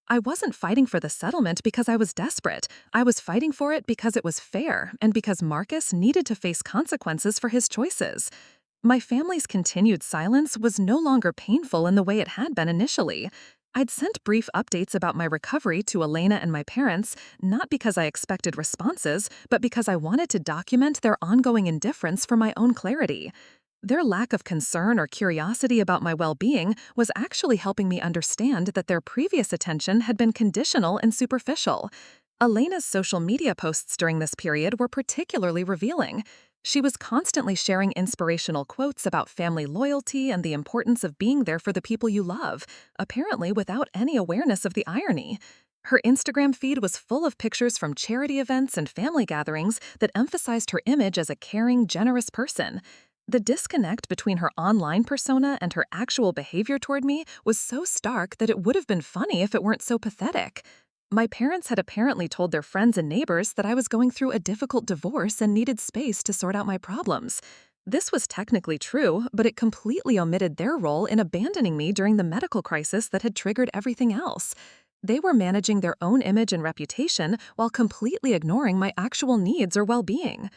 I wasn't fighting for the settlement because I was desperate. I was fighting for it because it was fair and because Marcus needed to face consequences for his choices. My family's continued silence was no longer painful in the way it had been initially. I'd sent brief updates about my recovery to Elena and my parents, not because I expected responses, but because I wanted to document their ongoing indifference for my own clarity. Their lack of concern or curiosity about my well-being was actually helping me understand that their previous attention had been conditional and superficial. Elena's social media posts during this period were particularly revealing. She was constantly sharing inspirational quotes about family loyalty and the importance of being there for the people you love, apparently without any awareness of the irony. Her Instagram feed was full of pictures from charity events and family gatherings that emphasized her image as a caring, generous person. The disconnect between her online persona and her actual behavior toward me was so stark that it would have been funny if it weren't so pathetic. My parents had apparently told their friends and neighbors that I was going through a difficult divorce and needed space to sort out my problems. This was technically true, but it completely omitted their role in abandoning me during the medical crisis that had triggered everything else. They were managing their own image and reputation while completely ignoring my actual needs or well-being.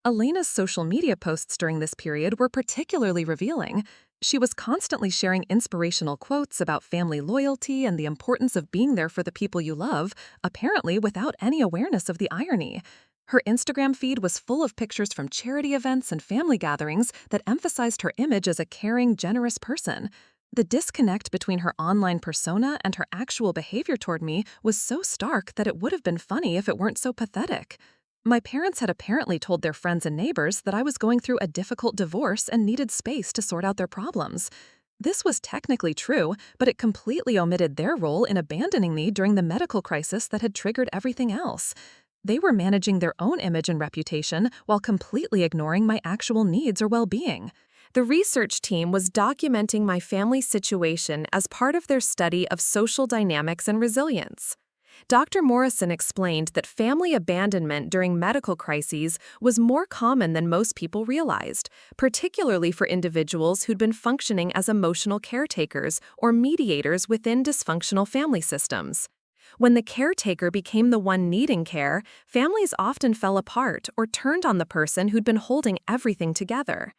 Elena's social media posts during this period were particularly revealing. She was constantly sharing inspirational quotes about family loyalty and the importance of being there for the people you love, apparently without any awareness of the irony. Her Instagram feed was full of pictures from charity events and family gatherings that emphasized her image as a caring, generous person. The disconnect between her online persona and her actual behavior toward me was so stark that it would have been funny if it weren't so pathetic. My parents had apparently told their friends and neighbors that I was going through a difficult divorce and needed space to sort out their problems. This was technically true, but it completely omitted their role in abandoning me during the medical crisis that had triggered everything else. They were managing their own image and reputation while completely ignoring my actual needs or well-being. The research team was documenting my family's situation as part of their study of social dynamics and resilience. Dr. Morrison explained that family abandonment during medical crises was more common than most people realized, particularly for individuals who'd been functioning as emotional caretakers or mediators within dysfunctional family systems. When the caretaker became the one needing care, families often fell apart or turned on the person who'd been holding everything together.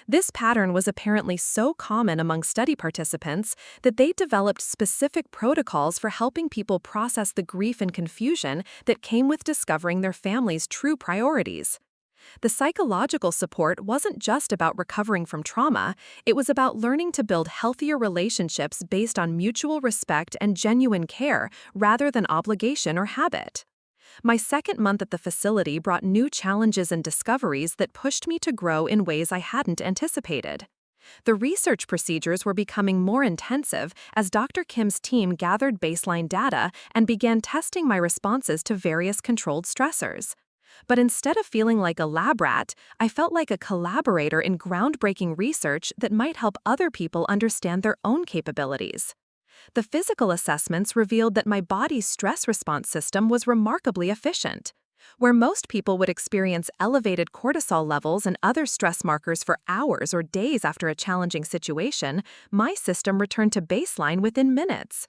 This pattern was apparently so common among study participants that they developed specific protocols for helping people process the grief and confusion that came with discovering their family's true priorities. The psychological support wasn't just about recovering from trauma, it was about learning to build healthier relationships based on mutual respect and genuine care rather than obligation or habit. My second month at the facility brought new challenges and discoveries that pushed me to grow in ways I hadn't anticipated. The research procedures were becoming more intensive as Dr. Kim's team gathered baseline data and began testing my responses to various controlled stressors. But instead of feeling like a lab rat, I felt like a collaborator in groundbreaking research that might help other people understand their own capabilities. The physical assessments revealed that my body's stress response system was remarkably efficient. Where most people would experience elevated cortisol levels and other stress markers for hours or days after a challenging situation, my system returned to baseline within minutes.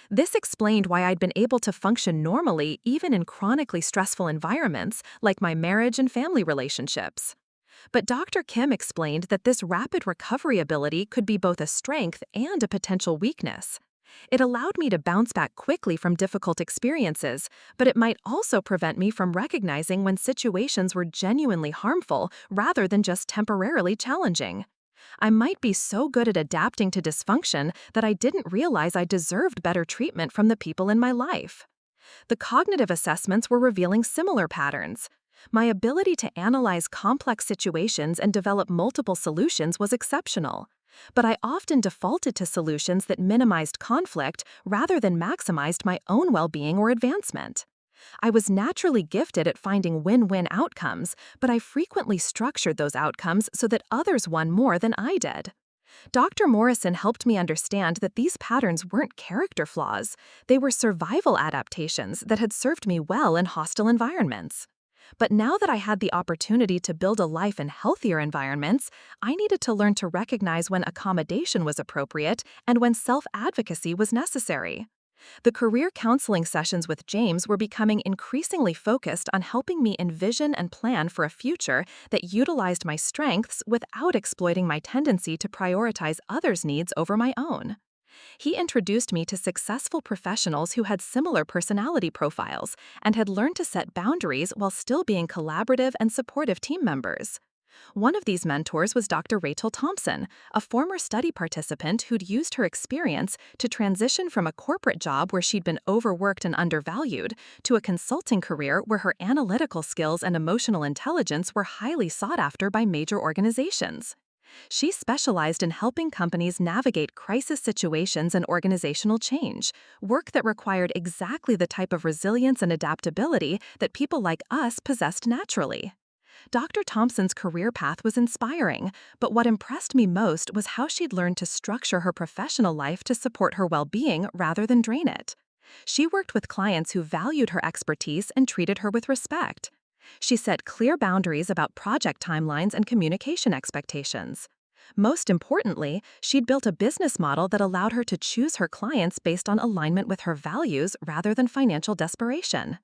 This explained why I'd been able to function normally even in chronically stressful environments like my marriage and family relationships. But Dr. Kim explained that this rapid recovery ability could be both a strength and a potential weakness. It allowed me to bounce back quickly from difficult experiences, but it might also prevent me from recognizing when situations were genuinely harmful rather than just temporarily challenging. I might be so good at adapting to dysfunction that I didn't realize I deserved better treatment from the people in my life. The cognitive assessments were revealing similar patterns. My ability to analyze complex situations and develop multiple solutions was exceptional. But I often defaulted to solutions that minimized conflict rather than maximized my own well-being or advancement. I was naturally gifted at finding win-win outcomes, but I frequently structured those outcomes so that others won more than I did. Dr. Morrison helped me understand that these patterns weren't character flaws, they were survival adaptations that had served me well in hostile environments. But now that I had the opportunity to build a life in healthier environments, I needed to learn to recognize when accommodation was appropriate and when self-advocacy was necessary. The career counseling sessions with James were becoming increasingly focused on helping me envision and plan for a future that utilized my strengths without exploiting my tendency to prioritize others' needs over my own. He introduced me to successful professionals who had similar personality profiles and had learned to set boundaries while still being collaborative and supportive team members. One of these mentors was Dr. Rachel Thompson, a former study participant who'd used her experience to transition from a corporate job where she'd been overworked and undervalued to a consulting career where her analytical skills and emotional intelligence were highly sought after by major organizations. She specialized in helping companies navigate crisis situations and organizational change, work that required exactly the type of resilience and adaptability that people like us possessed naturally. Dr. Thompson's career path was inspiring, but what impressed me most was how she'd learned to structure her professional life to support her well-being rather than drain it. She worked with clients who valued her expertise and treated her with respect. She set clear boundaries about project timelines and communication expectations. Most importantly, she'd built a business model that allowed her to choose her clients based on alignment with her values rather than financial desperation.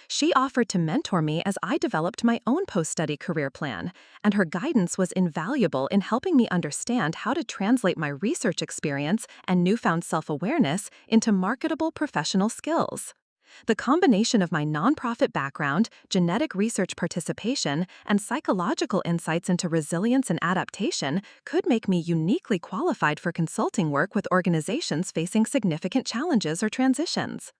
She offered to mentor me as I developed my own post-study career plan, and her guidance was invaluable in helping me understand how to translate my research experience and newfound self-awareness into marketable professional skills. The combination of my nonprofit background, genetic research participation, and psychological insights into resilience and adaptation could make me uniquely qualified for consulting work with organizations facing significant challenges or transitions.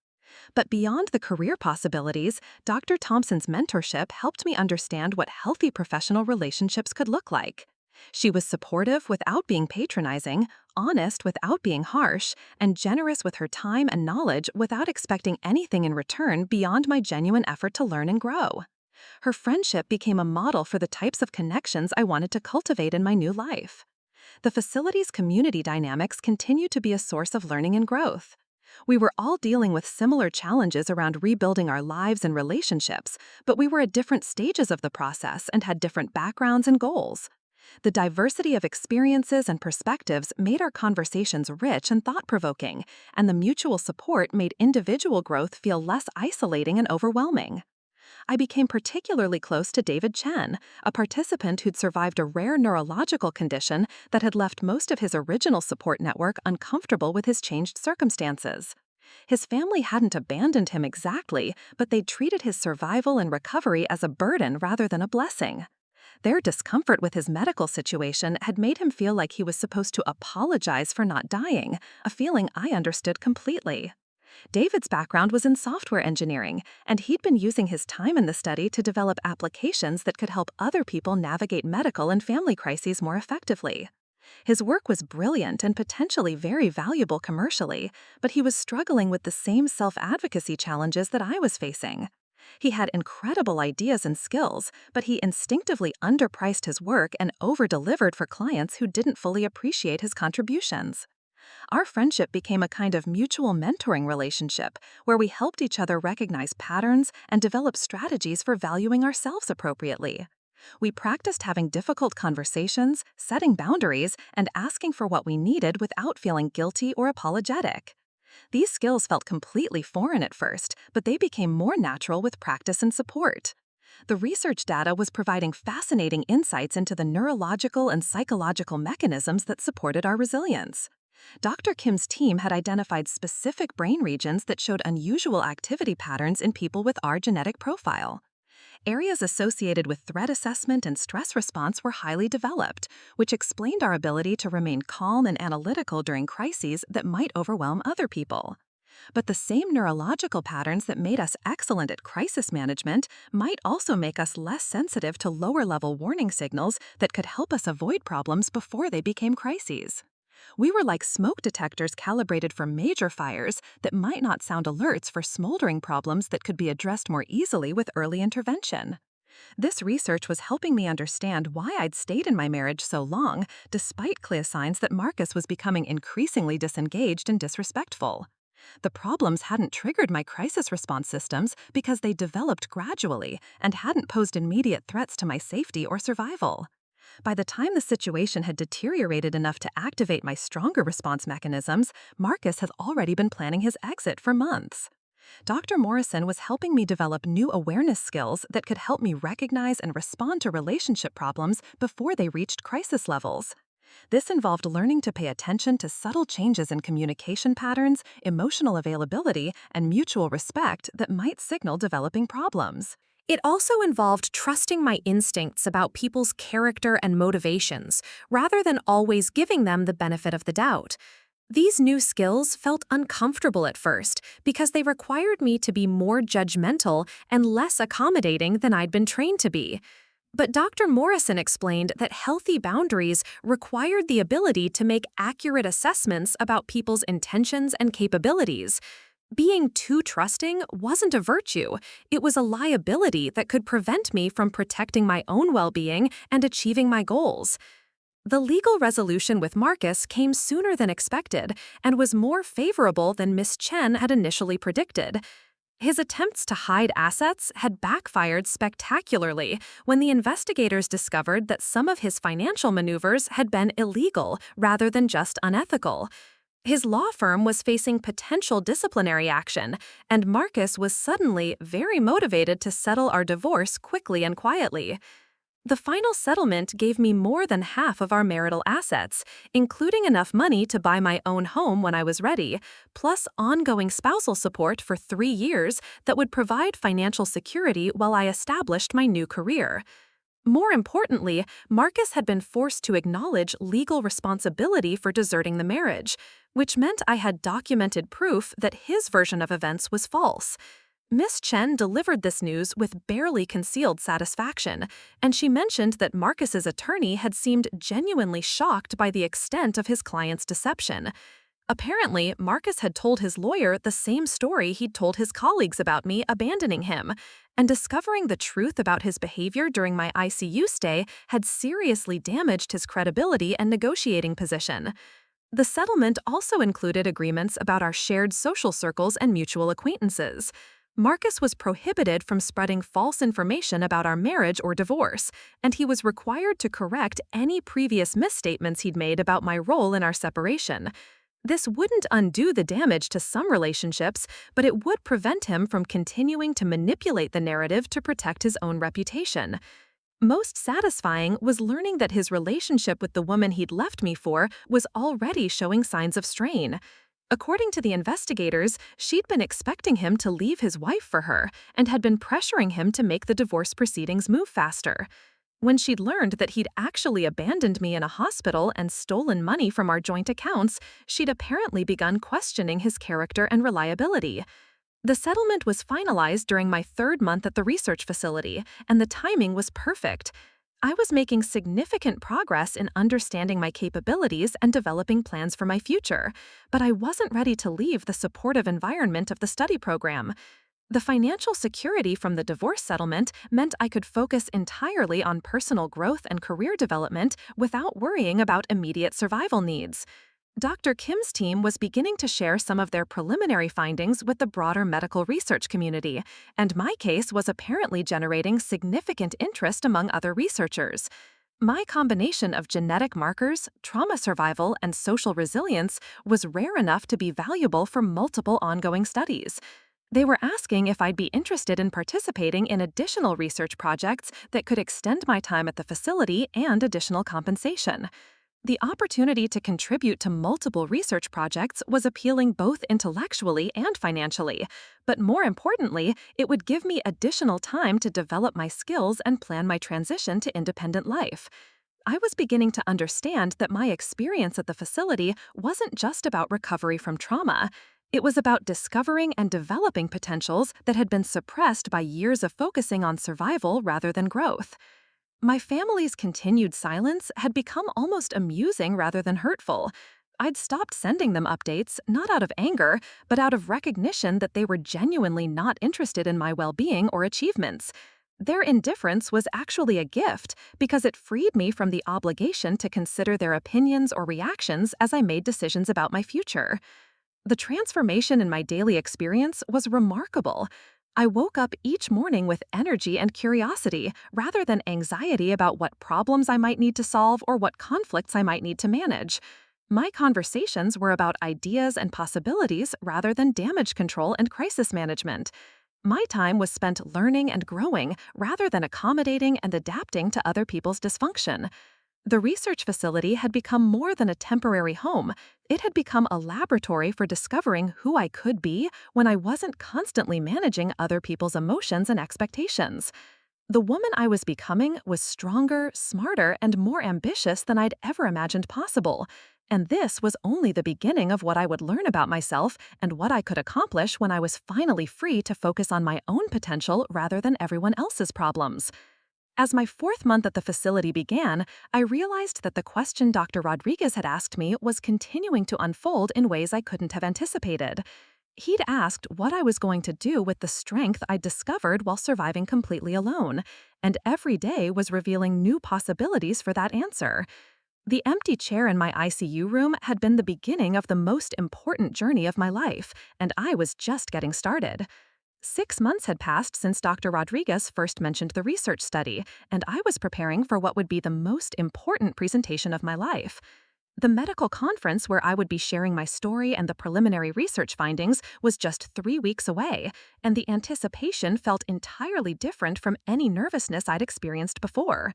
But beyond the career possibilities, Dr. Thompson's mentorship helped me understand what healthy professional relationships could look like. She was supportive without being patronizing, honest without being harsh, and generous with her time and knowledge without expecting anything in return beyond my genuine effort to learn and grow. Her friendship became a model for the types of connections I wanted to cultivate in my new life. The facility's community dynamics continue to be a source of learning and growth. We were all dealing with similar challenges around rebuilding our lives and relationships, but we were at different stages of the process and had different backgrounds and goals. The diversity of experiences and perspectives made our conversations rich and thought-provoking, and the mutual support made individual growth feel less isolating and overwhelming. I became particularly close to David Chen, a participant who'd survived a rare neurological condition that had left most of his original support network uncomfortable with his changed circumstances. His family hadn't abandoned him exactly, but they'd treated his survival and recovery as a burden rather than a blessing. Their discomfort with his medical situation had made him feel like he was supposed to apologize for not dying, a feeling I understood completely. David's background was in software engineering, and he'd been using his time in the study to develop applications that could help other people navigate medical and family crises more effectively. His work was brilliant and potentially very valuable commercially, but he was struggling with the same self-advocacy challenges that I was facing. He had incredible ideas and skills, but he instinctively underpriced his work and over-delivered for clients who didn't fully appreciate his contributions. Our friendship became a kind of mutual mentoring relationship where we helped each other recognize patterns and develop strategies for valuing ourselves appropriately. We practiced having difficult conversations, setting boundaries, and asking for what we needed without feeling guilty or apologetic. These skills felt completely foreign at first, but they became more natural with practice and support. The research data was providing fascinating insights into the neurological and psychological mechanisms that supported our resilience. Dr. Kim's team had identified specific brain regions that showed unusual activity patterns in people with our genetic profile. Areas associated with threat assessment and stress response were highly developed, which explained our ability to remain calm and analytical during crises that might overwhelm other people. But the same neurological patterns that made us excellent at crisis management might also make us less sensitive to lower-level warning signals that could help us avoid problems before they became crises. We were like smoke detectors calibrated for major fires that might not sound alerts for smoldering problems that could be addressed more easily with early intervention. This research was helping me understand why I'd stayed in my marriage so long, despite clear signs that Marcus was becoming increasingly disengaged and disrespectful. The problems hadn't triggered my crisis response systems because they developed gradually and hadn't posed immediate threats to my safety or survival. By the time the situation had deteriorated enough to activate my stronger response mechanisms, Marcus had already been planning his exit for months. Dr. Morrison was helping me develop new awareness skills that could help me recognize and respond to relationship problems before they reached crisis levels. This involved learning to pay attention to subtle changes in communication patterns, emotional availability, and mutual respect that might signal developing problems. It also involved trusting my instincts about people's character and motivations, rather than always giving them the benefit of the doubt. These new skills felt uncomfortable at first because they required me to be more judgmental and less accommodating than I'd been trained to be. But Dr. Morrison explained that healthy boundaries required the ability to make accurate assessments about people's intentions and capabilities. Being too trusting wasn't a virtue, it was a liability that could prevent me from protecting my own well-being and achieving my goals. The legal resolution with Marcus came sooner than expected and was more favorable than Miss Chen had initially predicted. His attempts to hide assets had backfired spectacularly when the investigators discovered that some of his financial maneuvers had been illegal rather than just unethical. His law firm was facing potential disciplinary action, and Marcus was suddenly very motivated to settle our divorce quickly and quietly. The final settlement gave me more than half of our marital assets, including enough money to buy my own home when I was ready, plus ongoing spousal support for 3 years that would provide financial security while I established my new career. More importantly, Marcus had been forced to acknowledge legal responsibility for deserting the marriage, which meant I had documented proof that his version of events was false. Miss Chen delivered this news with barely concealed satisfaction, and she mentioned that Marcus's attorney had seemed genuinely shocked by the extent of his client's deception. Apparently, Marcus had told his lawyer the same story he'd told his colleagues about me abandoning him, and discovering the truth about his behavior during my ICU stay had seriously damaged his credibility and negotiating position. The settlement also included agreements about our shared social circles and mutual acquaintances. Marcus was prohibited from spreading false information about our marriage or divorce, and he was required to correct any previous misstatements he'd made about my role in our separation. This wouldn't undo the damage to some relationships, but it would prevent him from continuing to manipulate the narrative to protect his own reputation. Most satisfying was learning that his relationship with the woman he'd left me for was already showing signs of strain. According to the investigators, she'd been expecting him to leave his wife for her and had been pressuring him to make the divorce proceedings move faster. When she'd learned that he'd actually abandoned me in a hospital and stolen money from our joint accounts, she'd apparently begun questioning his character and reliability. The settlement was finalized during my 3rd month at the research facility, and the timing was perfect. I was making significant progress in understanding my capabilities and developing plans for my future, but I wasn't ready to leave the supportive environment of the study program. The financial security from the divorce settlement meant I could focus entirely on personal growth and career development without worrying about immediate survival needs. Dr. Kim's team was beginning to share some of their preliminary findings with the broader medical research community, and my case was apparently generating significant interest among other researchers. My combination of genetic markers, trauma survival, and social resilience was rare enough to be valuable for multiple ongoing studies. They were asking if I'd be interested in participating in additional research projects that could extend my time at the facility and additional compensation. The opportunity to contribute to multiple research projects was appealing both intellectually and financially, but more importantly, it would give me additional time to develop my skills and plan my transition to independent life. I was beginning to understand that my experience at the facility wasn't just about recovery from trauma. It was about discovering and developing potentials that had been suppressed by years of focusing on survival rather than growth. My family's continued silence had become almost amusing rather than hurtful. I'd stopped sending them updates, not out of anger, but out of recognition that they were genuinely not interested in my well-being or achievements. Their indifference was actually a gift because it freed me from the obligation to consider their opinions or reactions as I made decisions about my future. The transformation in my daily experience was remarkable. I woke up each morning with energy and curiosity rather than anxiety about what problems I might need to solve or what conflicts I might need to manage. My conversations were about ideas and possibilities rather than damage control and crisis management. My time was spent learning and growing rather than accommodating and adapting to other people's dysfunction. The research facility had become more than a temporary home. It had become a laboratory for discovering who I could be when I wasn't constantly managing other people's emotions and expectations. The woman I was becoming was stronger, smarter, and more ambitious than I'd ever imagined possible. And this was only the beginning of what I would learn about myself and what I could accomplish when I was finally free to focus on my own potential rather than everyone else's problems. As my 4th month at the facility began, I realized that the question Dr. Rodriguez had asked me was continuing to unfold in ways I couldn't have anticipated. He'd asked what I was going to do with the strength I'd discovered while surviving completely alone, and every day was revealing new possibilities for that answer. The empty chair in my ICU room had been the beginning of the most important journey of my life, and I was just getting started. 6 months had passed since Dr. Rodriguez first mentioned the research study, and I was preparing for what would be the most important presentation of my life. The medical conference where I would be sharing my story and the preliminary research findings was just 3 weeks away, and the anticipation felt entirely different from any nervousness I'd experienced before.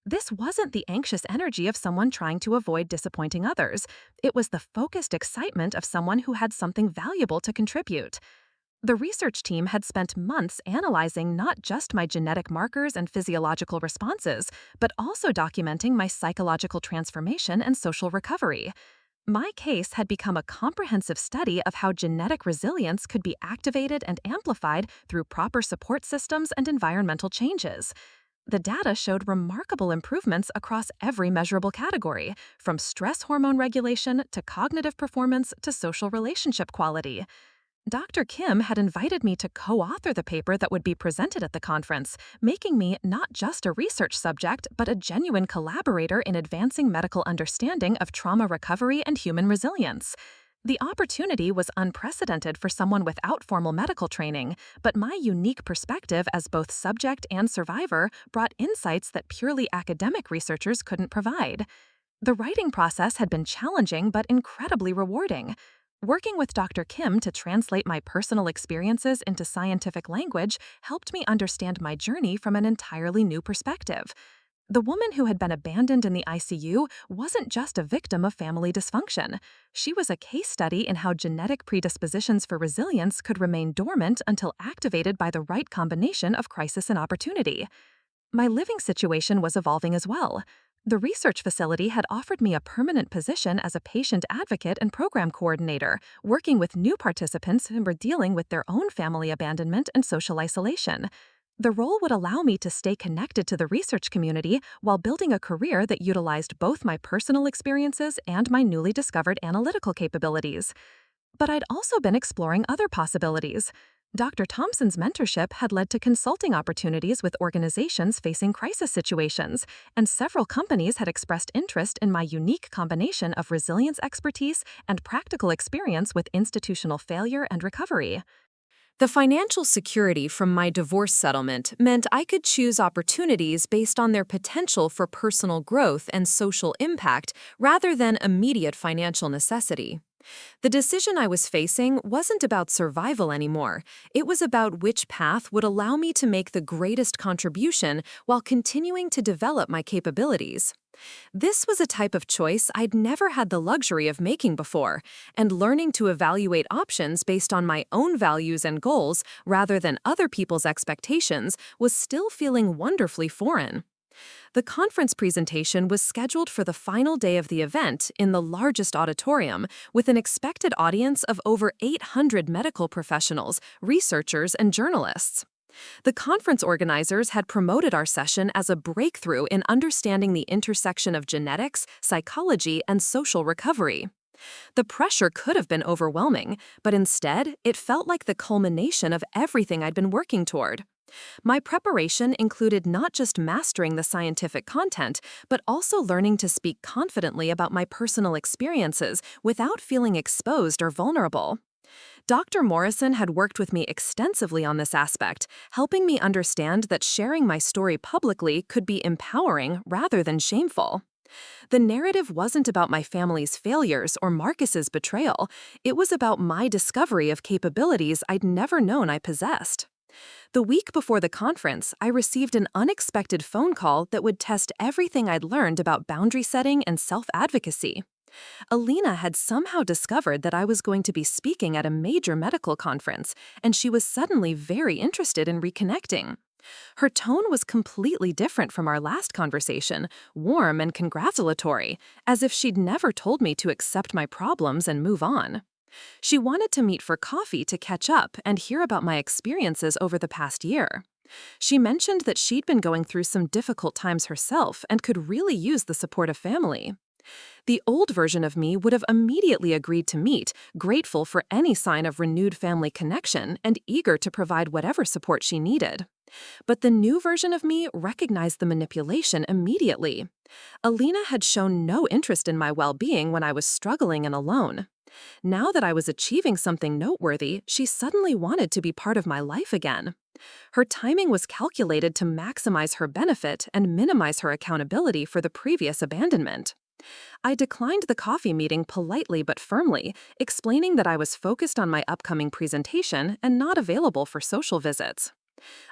This wasn't the anxious energy of someone trying to avoid disappointing others. It was the focused excitement of someone who had something valuable to contribute. The research team had spent months analyzing not just my genetic markers and physiological responses, but also documenting my psychological transformation and social recovery. My case had become a comprehensive study of how genetic resilience could be activated and amplified through proper support systems and environmental changes. The data showed remarkable improvements across every measurable category, from stress hormone regulation to cognitive performance to social relationship quality. Dr. Kim had invited me to co-author the paper that would be presented at the conference, making me not just a research subject, but a genuine collaborator in advancing medical understanding of trauma recovery and human resilience. The opportunity was unprecedented for someone without formal medical training, but my unique perspective as both subject and survivor brought insights that purely academic researchers couldn't provide. The writing process had been challenging but incredibly rewarding. Working with Dr. Kim to translate my personal experiences into scientific language helped me understand my journey from an entirely new perspective. The woman who had been abandoned in the ICU wasn't just a victim of family dysfunction. She was a case study in how genetic predispositions for resilience could remain dormant until activated by the right combination of crisis and opportunity. My living situation was evolving as well. The research facility had offered me a permanent position as a patient advocate and program coordinator, working with new participants who were dealing with their own family abandonment and social isolation. The role would allow me to stay connected to the research community while building a career that utilized both my personal experiences and my newly discovered analytical capabilities. But I'd also been exploring other possibilities. Dr. Thompson's mentorship had led to consulting opportunities with organizations facing crisis situations, and several companies had expressed interest in my unique combination of resilience expertise and practical experience with institutional failure and recovery. The financial security from my divorce settlement meant I could choose opportunities based on their potential for personal growth and social impact rather than immediate financial necessity. The decision I was facing wasn't about survival anymore. It was about which path would allow me to make the greatest contribution while continuing to develop my capabilities. This was a type of choice I'd never had the luxury of making before, and learning to evaluate options based on my own values and goals rather than other people's expectations was still feeling wonderfully foreign. The conference presentation was scheduled for the final day of the event in the largest auditorium, with an expected audience of over 800 medical professionals, researchers, and journalists. The conference organizers had promoted our session as a breakthrough in understanding the intersection of genetics, psychology, and social recovery. The pressure could have been overwhelming, but instead, it felt like the culmination of everything I'd been working toward. My preparation included not just mastering the scientific content, but also learning to speak confidently about my personal experiences without feeling exposed or vulnerable. Dr. Morrison had worked with me extensively on this aspect, helping me understand that sharing my story publicly could be empowering rather than shameful. The narrative wasn't about my family's failures or Marcus's betrayal. It was about my discovery of capabilities I'd never known I possessed. The week before the conference, I received an unexpected phone call that would test everything I'd learned about boundary setting and self-advocacy. Alina had somehow discovered that I was going to be speaking at a major medical conference, and she was suddenly very interested in reconnecting. Her tone was completely different from our last conversation, warm and congratulatory, as if she'd never told me to accept my problems and move on. She wanted to meet for coffee to catch up and hear about my experiences over the past year. She mentioned that she'd been going through some difficult times herself and could really use the support of family. The old version of me would have immediately agreed to meet, grateful for any sign of renewed family connection and eager to provide whatever support she needed. But the new version of me recognized the manipulation immediately. Alina had shown no interest in my well-being when I was struggling and alone. Now that I was achieving something noteworthy, she suddenly wanted to be part of my life again. Her timing was calculated to maximize her benefit and minimize her accountability for the previous abandonment. I declined the coffee meeting politely but firmly, explaining that I was focused on my upcoming presentation and not available for social visits.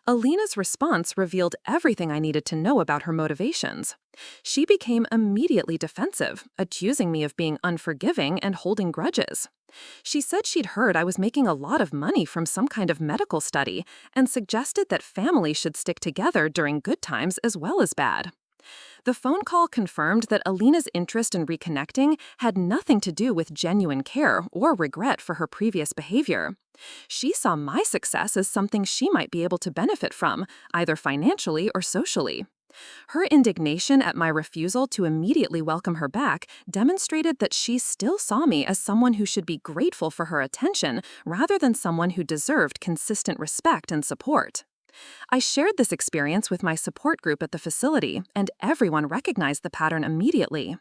Alina's response revealed everything I needed to know about her motivations. She became immediately defensive, accusing me of being unforgiving and holding grudges. She said she'd heard I was making a lot of money from some kind of medical study and suggested that families should stick together during good times as well as bad. The phone call confirmed that Alina's interest in reconnecting had nothing to do with genuine care or regret for her previous behavior. She saw my success as something she might be able to benefit from, either financially or socially. Her indignation at my refusal to immediately welcome her back demonstrated that she still saw me as someone who should be grateful for her attention rather than someone who deserved consistent respect and support. I shared this experience with my support group at the facility, and everyone recognized the pattern immediately.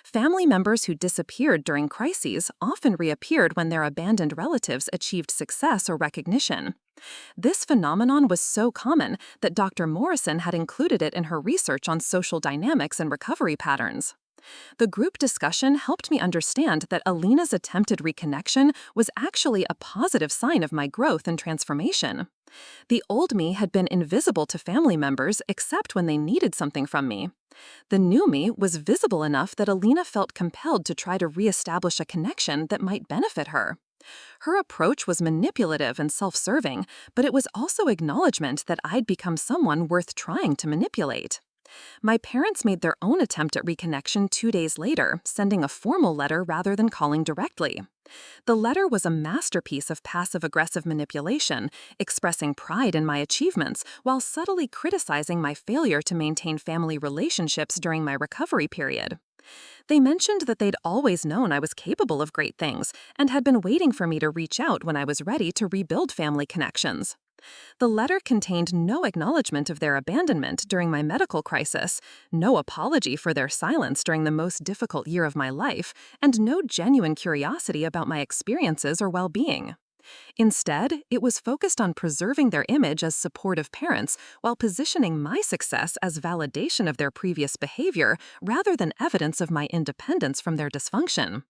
Family members who disappeared during crises often reappeared when their abandoned relatives achieved success or recognition. This phenomenon was so common that Dr. Morrison had included it in her research on social dynamics and recovery patterns. The group discussion helped me understand that Alina's attempted reconnection was actually a positive sign of my growth and transformation. The old me had been invisible to family members except when they needed something from me. The new me was visible enough that Alina felt compelled to try to reestablish a connection that might benefit her. Her approach was manipulative and self-serving, but it was also acknowledgement that I'd become someone worth trying to manipulate. My parents made their own attempt at reconnection 2 days later, sending a formal letter rather than calling directly. The letter was a masterpiece of passive-aggressive manipulation, expressing pride in my achievements while subtly criticizing my failure to maintain family relationships during my recovery period. They mentioned that they'd always known I was capable of great things and had been waiting for me to reach out when I was ready to rebuild family connections. The letter contained no acknowledgement of their abandonment during my medical crisis, no apology for their silence during the most difficult year of my life, and no genuine curiosity about my experiences or well-being. Instead, it was focused on preserving their image as supportive parents while positioning my success as validation of their previous behavior rather than evidence of my independence from their dysfunction.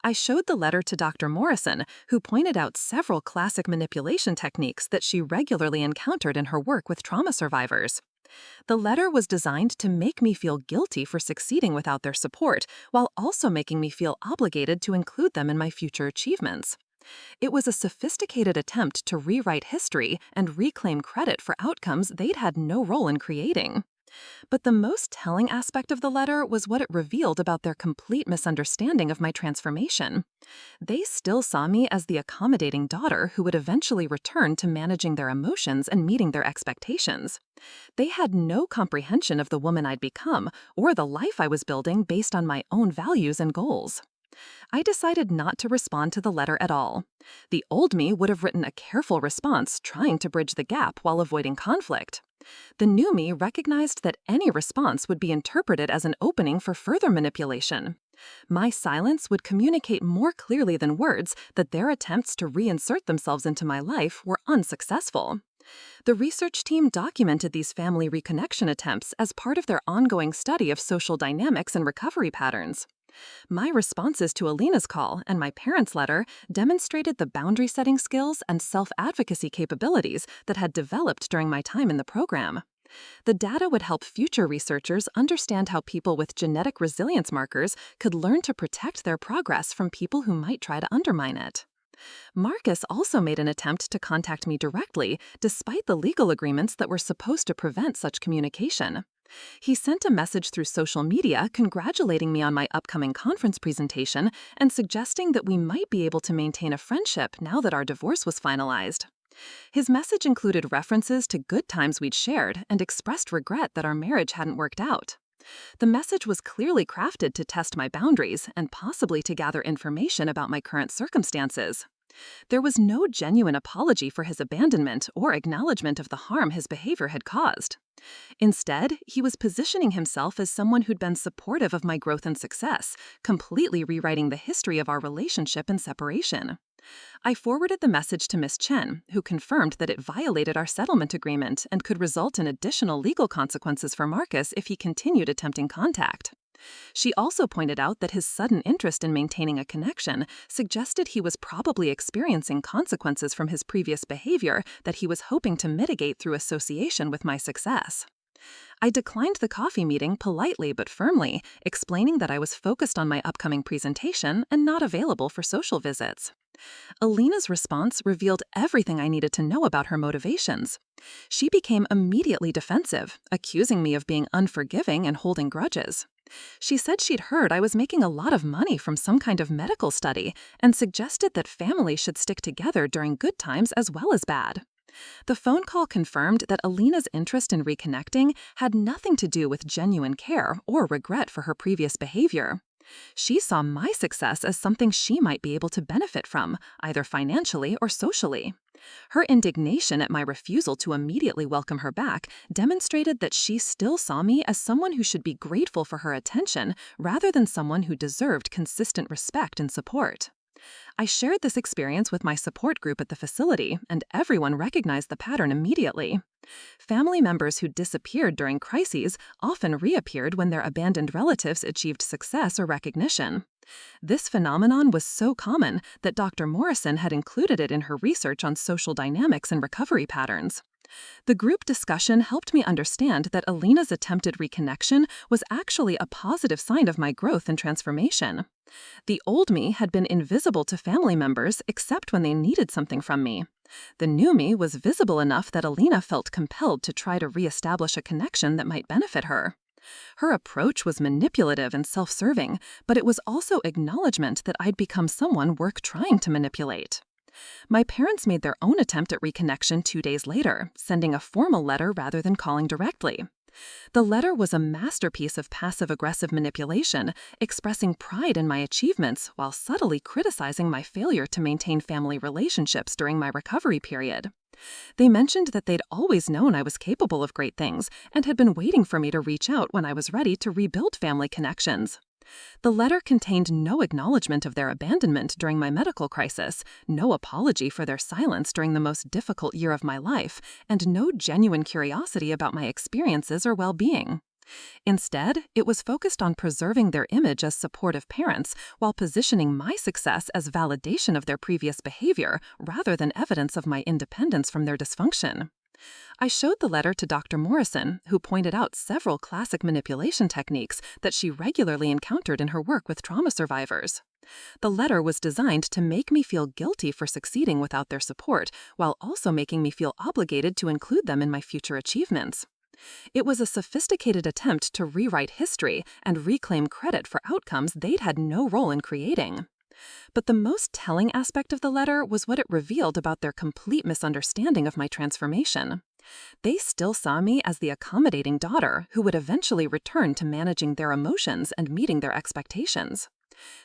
I showed the letter to Dr. Morrison, who pointed out several classic manipulation techniques that she regularly encountered in her work with trauma survivors. The letter was designed to make me feel guilty for succeeding without their support, while also making me feel obligated to include them in my future achievements. It was a sophisticated attempt to rewrite history and reclaim credit for outcomes they'd had no role in creating. But the most telling aspect of the letter was what it revealed about their complete misunderstanding of my transformation. They still saw me as the accommodating daughter who would eventually return to managing their emotions and meeting their expectations. They had no comprehension of the woman I'd become or the life I was building based on my own values and goals. I decided not to respond to the letter at all. The old me would have written a careful response trying to bridge the gap while avoiding conflict. The new me recognized that any response would be interpreted as an opening for further manipulation. My silence would communicate more clearly than words that their attempts to reinsert themselves into my life were unsuccessful. The research team documented these family reconnection attempts as part of their ongoing study of social dynamics and recovery patterns. My responses to Alina's call and my parents' letter demonstrated the boundary-setting skills and self-advocacy capabilities that had developed during my time in the program. The data would help future researchers understand how people with genetic resilience markers could learn to protect their progress from people who might try to undermine it. Marcus also made an attempt to contact me directly, despite the legal agreements that were supposed to prevent such communication. He sent a message through social media congratulating me on my upcoming conference presentation and suggesting that we might be able to maintain a friendship now that our divorce was finalized. His message included references to good times we'd shared and expressed regret that our marriage hadn't worked out. The message was clearly crafted to test my boundaries and possibly to gather information about my current circumstances. There was no genuine apology for his abandonment or acknowledgement of the harm his behavior had caused. Instead, he was positioning himself as someone who'd been supportive of my growth and success, completely rewriting the history of our relationship and separation. I forwarded the message to Miss Chen, who confirmed that it violated our settlement agreement and could result in additional legal consequences for Marcus if he continued attempting contact. She also pointed out that his sudden interest in maintaining a connection suggested he was probably experiencing consequences from his previous behavior that he was hoping to mitigate through association with my success. I declined the coffee meeting politely but firmly, explaining that I was focused on my upcoming presentation and not available for social visits. Alina's response revealed everything I needed to know about her motivations. She became immediately defensive, accusing me of being unforgiving and holding grudges. She said she'd heard I was making a lot of money from some kind of medical study and suggested that families should stick together during good times as well as bad. The phone call confirmed that Alina's interest in reconnecting had nothing to do with genuine care or regret for her previous behavior. She saw my success as something she might be able to benefit from, either financially or socially. Her indignation at my refusal to immediately welcome her back demonstrated that she still saw me as someone who should be grateful for her attention rather than someone who deserved consistent respect and support. I shared this experience with my support group at the facility, and everyone recognized the pattern immediately. Family members who disappeared during crises often reappeared when their abandoned relatives achieved success or recognition. This phenomenon was so common that Dr. Morrison had included it in her research on social dynamics and recovery patterns. The group discussion helped me understand that Alina's attempted reconnection was actually a positive sign of my growth and transformation. The old me had been invisible to family members except when they needed something from me. The new me was visible enough that Alina felt compelled to try to reestablish a connection that might benefit her. Her approach was manipulative and self-serving, but it was also acknowledgement that I'd become someone worth trying to manipulate. My parents made their own attempt at reconnection 2 days later, sending a formal letter rather than calling directly. The letter was a masterpiece of passive-aggressive manipulation, expressing pride in my achievements while subtly criticizing my failure to maintain family relationships during my recovery period. They mentioned that they'd always known I was capable of great things and had been waiting for me to reach out when I was ready to rebuild family connections. The letter contained no acknowledgement of their abandonment during my medical crisis, no apology for their silence during the most difficult year of my life, and no genuine curiosity about my experiences or well-being. Instead, it was focused on preserving their image as supportive parents while positioning my success as validation of their previous behavior rather than evidence of my independence from their dysfunction. I showed the letter to Dr. Morrison, who pointed out several classic manipulation techniques that she regularly encountered in her work with trauma survivors. The letter was designed to make me feel guilty for succeeding without their support, while also making me feel obligated to include them in my future achievements. It was a sophisticated attempt to rewrite history and reclaim credit for outcomes they'd had no role in creating. But the most telling aspect of the letter was what it revealed about their complete misunderstanding of my transformation. They still saw me as the accommodating daughter who would eventually return to managing their emotions and meeting their expectations.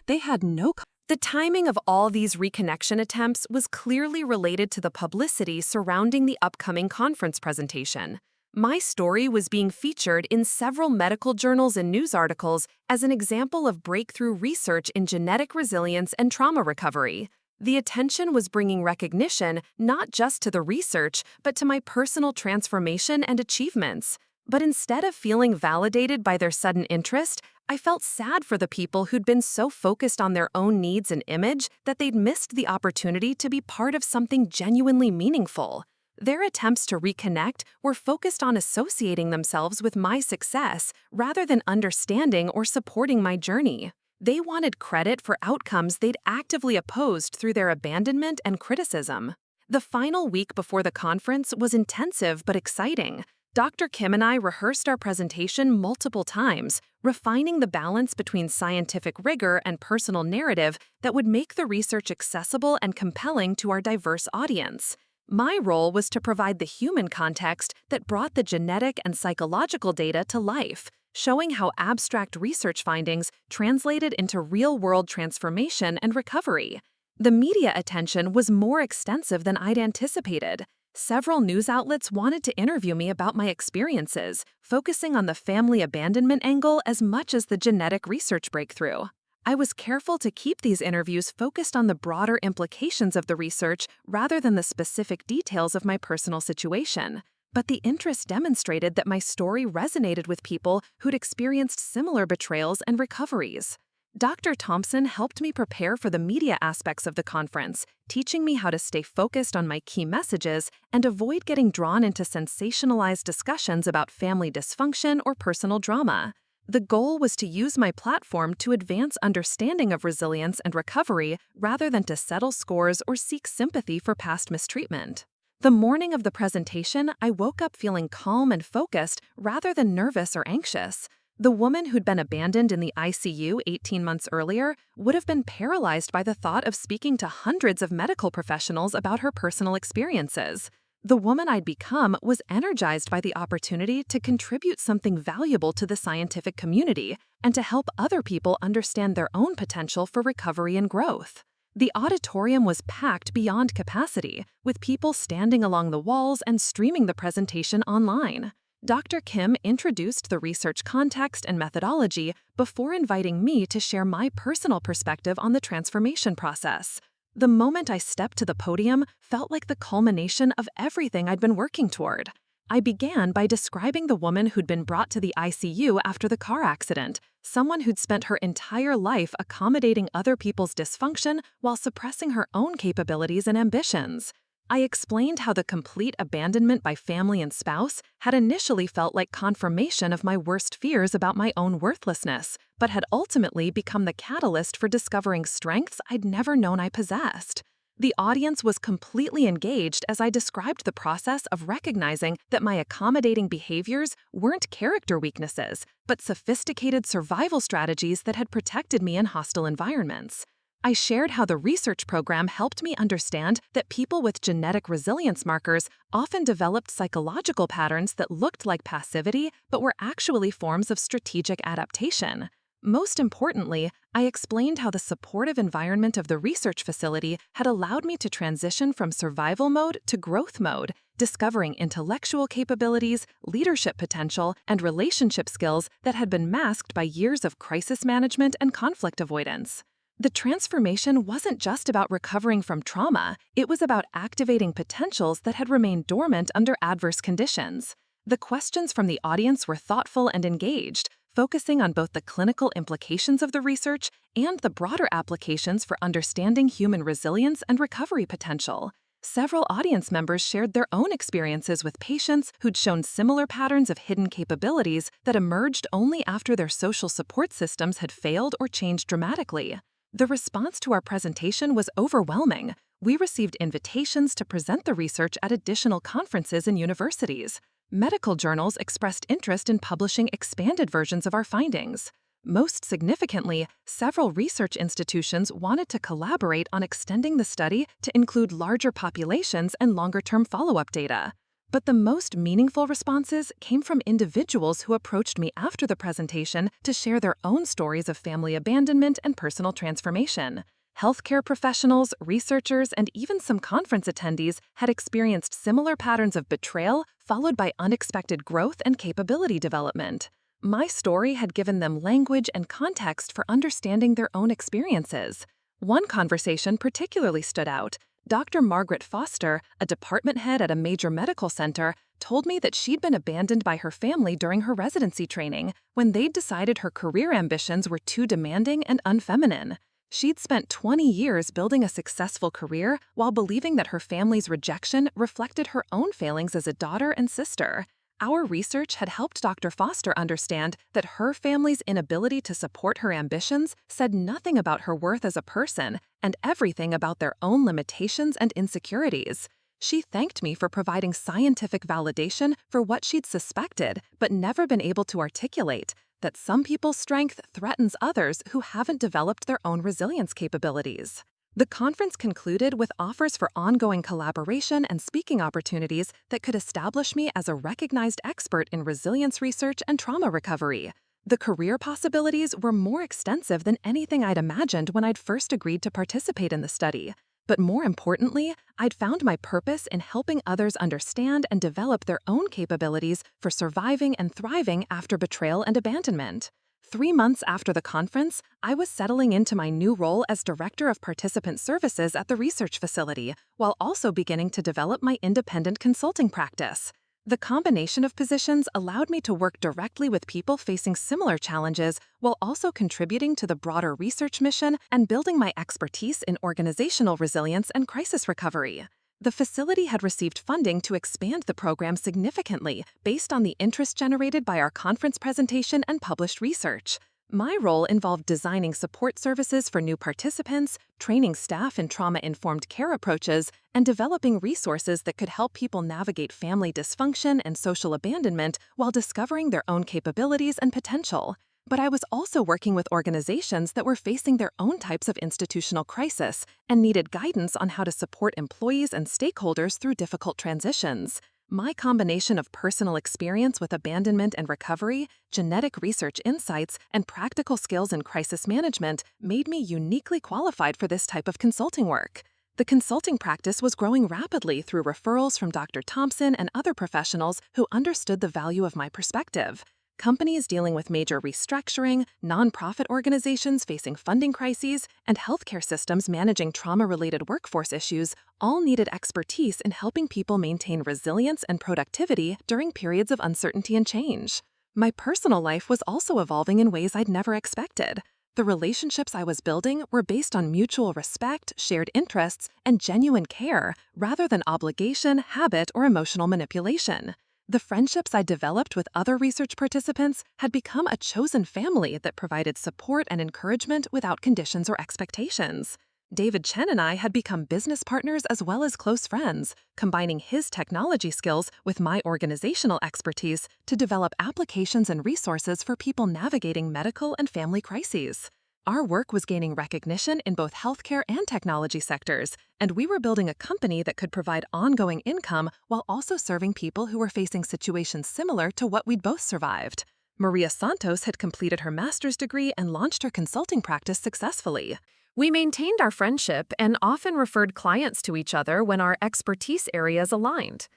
They had no. The timing of all these reconnection attempts was clearly related to the publicity surrounding the upcoming conference presentation. My story was being featured in several medical journals and news articles as an example of breakthrough research in genetic resilience and trauma recovery. The attention was bringing recognition not just to the research, but to my personal transformation and achievements. But instead of feeling validated by their sudden interest, I felt sad for the people who'd been so focused on their own needs and image that they'd missed the opportunity to be part of something genuinely meaningful. Their attempts to reconnect were focused on associating themselves with my success rather than understanding or supporting my journey. They wanted credit for outcomes they'd actively opposed through their abandonment and criticism. The final week before the conference was intensive but exciting. Dr. Kim and I rehearsed our presentation multiple times, refining the balance between scientific rigor and personal narrative that would make the research accessible and compelling to our diverse audience. My role was to provide the human context that brought the genetic and psychological data to life, showing how abstract research findings translated into real-world transformation and recovery. The media attention was more extensive than I'd anticipated. Several news outlets wanted to interview me about my experiences, focusing on the family abandonment angle as much as the genetic research breakthrough. I was careful to keep these interviews focused on the broader implications of the research rather than the specific details of my personal situation. But the interest demonstrated that my story resonated with people who'd experienced similar betrayals and recoveries. Dr. Thompson helped me prepare for the media aspects of the conference, teaching me how to stay focused on my key messages and avoid getting drawn into sensationalized discussions about family dysfunction or personal drama. The goal was to use my platform to advance understanding of resilience and recovery rather than to settle scores or seek sympathy for past mistreatment. The morning of the presentation, I woke up feeling calm and focused rather than nervous or anxious. The woman who'd been abandoned in the ICU 18 months earlier would have been paralyzed by the thought of speaking to hundreds of medical professionals about her personal experiences. The woman I'd become was energized by the opportunity to contribute something valuable to the scientific community and to help other people understand their own potential for recovery and growth. The auditorium was packed beyond capacity, with people standing along the walls and streaming the presentation online. Dr. Kim introduced the research context and methodology before inviting me to share my personal perspective on the transformation process. The moment I stepped to the podium felt like the culmination of everything I'd been working toward. I began by describing the woman who'd been brought to the ICU after the car accident, someone who'd spent her entire life accommodating other people's dysfunction while suppressing her own capabilities and ambitions. I explained how the complete abandonment by family and spouse had initially felt like confirmation of my worst fears about my own worthlessness, but had ultimately become the catalyst for discovering strengths I'd never known I possessed. The audience was completely engaged as I described the process of recognizing that my accommodating behaviors weren't character weaknesses, but sophisticated survival strategies that had protected me in hostile environments. I shared how the research program helped me understand that people with genetic resilience markers often developed psychological patterns that looked like passivity but were actually forms of strategic adaptation. Most importantly, I explained how the supportive environment of the research facility had allowed me to transition from survival mode to growth mode, discovering intellectual capabilities, leadership potential, and relationship skills that had been masked by years of crisis management and conflict avoidance. The transformation wasn't just about recovering from trauma, it was about activating potentials that had remained dormant under adverse conditions. The questions from the audience were thoughtful and engaged, focusing on both the clinical implications of the research and the broader applications for understanding human resilience and recovery potential. Several audience members shared their own experiences with patients who'd shown similar patterns of hidden capabilities that emerged only after their social support systems had failed or changed dramatically. The response to our presentation was overwhelming. We received invitations to present the research at additional conferences and universities. Medical journals expressed interest in publishing expanded versions of our findings. Most significantly, several research institutions wanted to collaborate on extending the study to include larger populations and longer-term follow-up data. But the most meaningful responses came from individuals who approached me after the presentation to share their own stories of family abandonment and personal transformation. Healthcare professionals, researchers, and even some conference attendees had experienced similar patterns of betrayal followed by unexpected growth and capability development. My story had given them language and context for understanding their own experiences. One conversation particularly stood out. Dr. Margaret Foster, a department head at a major medical center, told me that she'd been abandoned by her family during her residency training when they'd decided her career ambitions were too demanding and unfeminine. She'd spent 20 years building a successful career while believing that her family's rejection reflected her own failings as a daughter and sister. Our research had helped Dr. Foster understand that her family's inability to support her ambitions said nothing about her worth as a person and everything about their own limitations and insecurities. She thanked me for providing scientific validation for what she'd suspected but never been able to articulate, that some people's strength threatens others who haven't developed their own resilience capabilities. The conference concluded with offers for ongoing collaboration and speaking opportunities that could establish me as a recognized expert in resilience research and trauma recovery. The career possibilities were more extensive than anything I'd imagined when I'd first agreed to participate in the study. But more importantly, I'd found my purpose in helping others understand and develop their own capabilities for surviving and thriving after betrayal and abandonment. 3 months after the conference, I was settling into my new role as Director of Participant Services at the research facility, while also beginning to develop my independent consulting practice. The combination of positions allowed me to work directly with people facing similar challenges while also contributing to the broader research mission and building my expertise in organizational resilience and crisis recovery. The facility had received funding to expand the program significantly based on the interest generated by our conference presentation and published research. My role involved designing support services for new participants, training staff in trauma-informed care approaches, and developing resources that could help people navigate family dysfunction and social abandonment while discovering their own capabilities and potential. But I was also working with organizations that were facing their own types of institutional crisis and needed guidance on how to support employees and stakeholders through difficult transitions. My combination of personal experience with abandonment and recovery, genetic research insights, and practical skills in crisis management made me uniquely qualified for this type of consulting work. The consulting practice was growing rapidly through referrals from Dr. Thompson and other professionals who understood the value of my perspective. Companies dealing with major restructuring, nonprofit organizations facing funding crises, and healthcare systems managing trauma-related workforce issues all needed expertise in helping people maintain resilience and productivity during periods of uncertainty and change. My personal life was also evolving in ways I'd never expected. The relationships I was building were based on mutual respect, shared interests, and genuine care, rather than obligation, habit, or emotional manipulation. The friendships I developed with other research participants had become a chosen family that provided support and encouragement without conditions or expectations. David Chen and I had become business partners as well as close friends, combining his technology skills with my organizational expertise to develop applications and resources for people navigating medical and family crises. Our work was gaining recognition in both healthcare and technology sectors, and we were building a company that could provide ongoing income while also serving people who were facing situations similar to what we'd both survived. Maria Santos had completed her master's degree and launched her consulting practice successfully. We maintained our friendship and often referred clients to each other when our expertise areas aligned.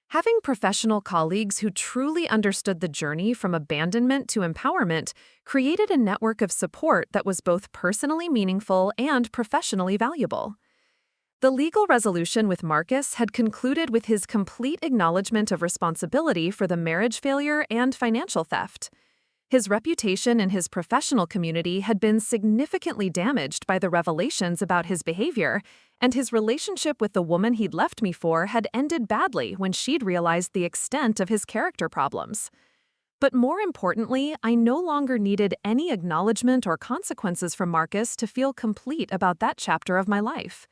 Having professional colleagues who truly understood the journey from abandonment to empowerment created a network of support that was both personally meaningful and professionally valuable. The legal resolution with Marcus had concluded with his complete acknowledgement of responsibility for the marriage failure and financial theft. His reputation in his professional community had been significantly damaged by the revelations about his behavior, and his relationship with the woman he'd left me for had ended badly when she'd realized the extent of his character problems. But more importantly, I no longer needed any acknowledgement or consequences from Marcus to feel complete about that chapter of my life.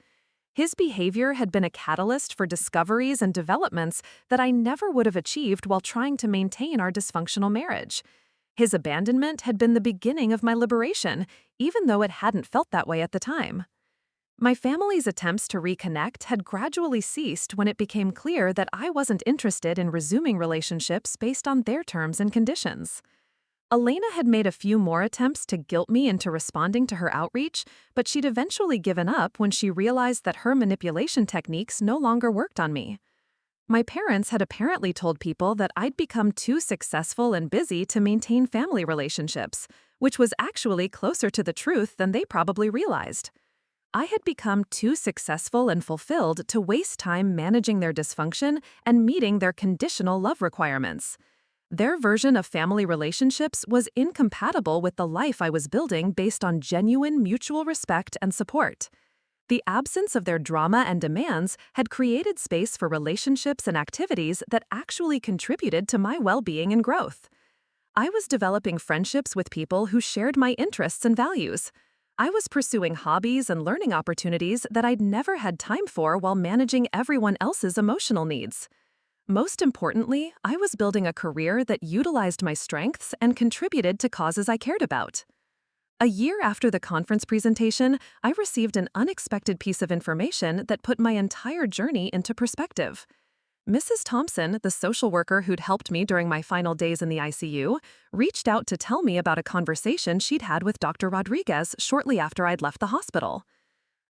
His behavior had been a catalyst for discoveries and developments that I never would have achieved while trying to maintain our dysfunctional marriage. His abandonment had been the beginning of my liberation, even though it hadn't felt that way at the time. My family's attempts to reconnect had gradually ceased when it became clear that I wasn't interested in resuming relationships based on their terms and conditions. Elena had made a few more attempts to guilt me into responding to her outreach, but she'd eventually given up when she realized that her manipulation techniques no longer worked on me. My parents had apparently told people that I'd become too successful and busy to maintain family relationships, which was actually closer to the truth than they probably realized. I had become too successful and fulfilled to waste time managing their dysfunction and meeting their conditional love requirements. Their version of family relationships was incompatible with the life I was building based on genuine mutual respect and support. The absence of their drama and demands had created space for relationships and activities that actually contributed to my well-being and growth. I was developing friendships with people who shared my interests and values. I was pursuing hobbies and learning opportunities that I'd never had time for while managing everyone else's emotional needs. Most importantly, I was building a career that utilized my strengths and contributed to causes I cared about. A year after the conference presentation, I received an unexpected piece of information that put my entire journey into perspective. Mrs. Thompson, the social worker who'd helped me during my final days in the ICU, reached out to tell me about a conversation she'd had with Dr. Rodriguez shortly after I'd left the hospital.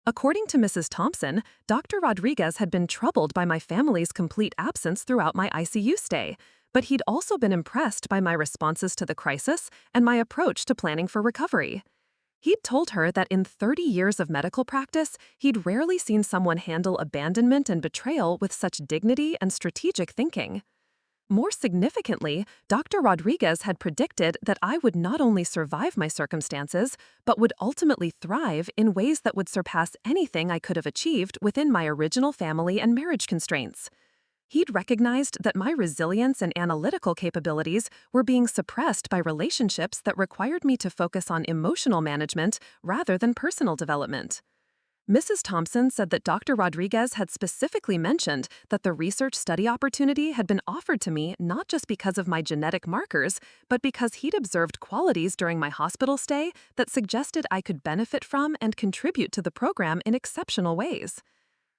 According to Mrs. Thompson, Dr. Rodriguez had been troubled by my family's complete absence throughout my ICU stay, but he'd also been impressed by my responses to the crisis and my approach to planning for recovery. He'd told her that in 30 years of medical practice, he'd rarely seen someone handle abandonment and betrayal with such dignity and strategic thinking. More significantly, Dr. Rodriguez had predicted that I would not only survive my circumstances, but would ultimately thrive in ways that would surpass anything I could have achieved within my original family and marriage constraints. He'd recognized that my resilience and analytical capabilities were being suppressed by relationships that required me to focus on emotional management rather than personal development. Mrs. Thompson said that Dr. Rodriguez had specifically mentioned that the research study opportunity had been offered to me not just because of my genetic markers, but because he'd observed qualities during my hospital stay that suggested I could benefit from and contribute to the program in exceptional ways.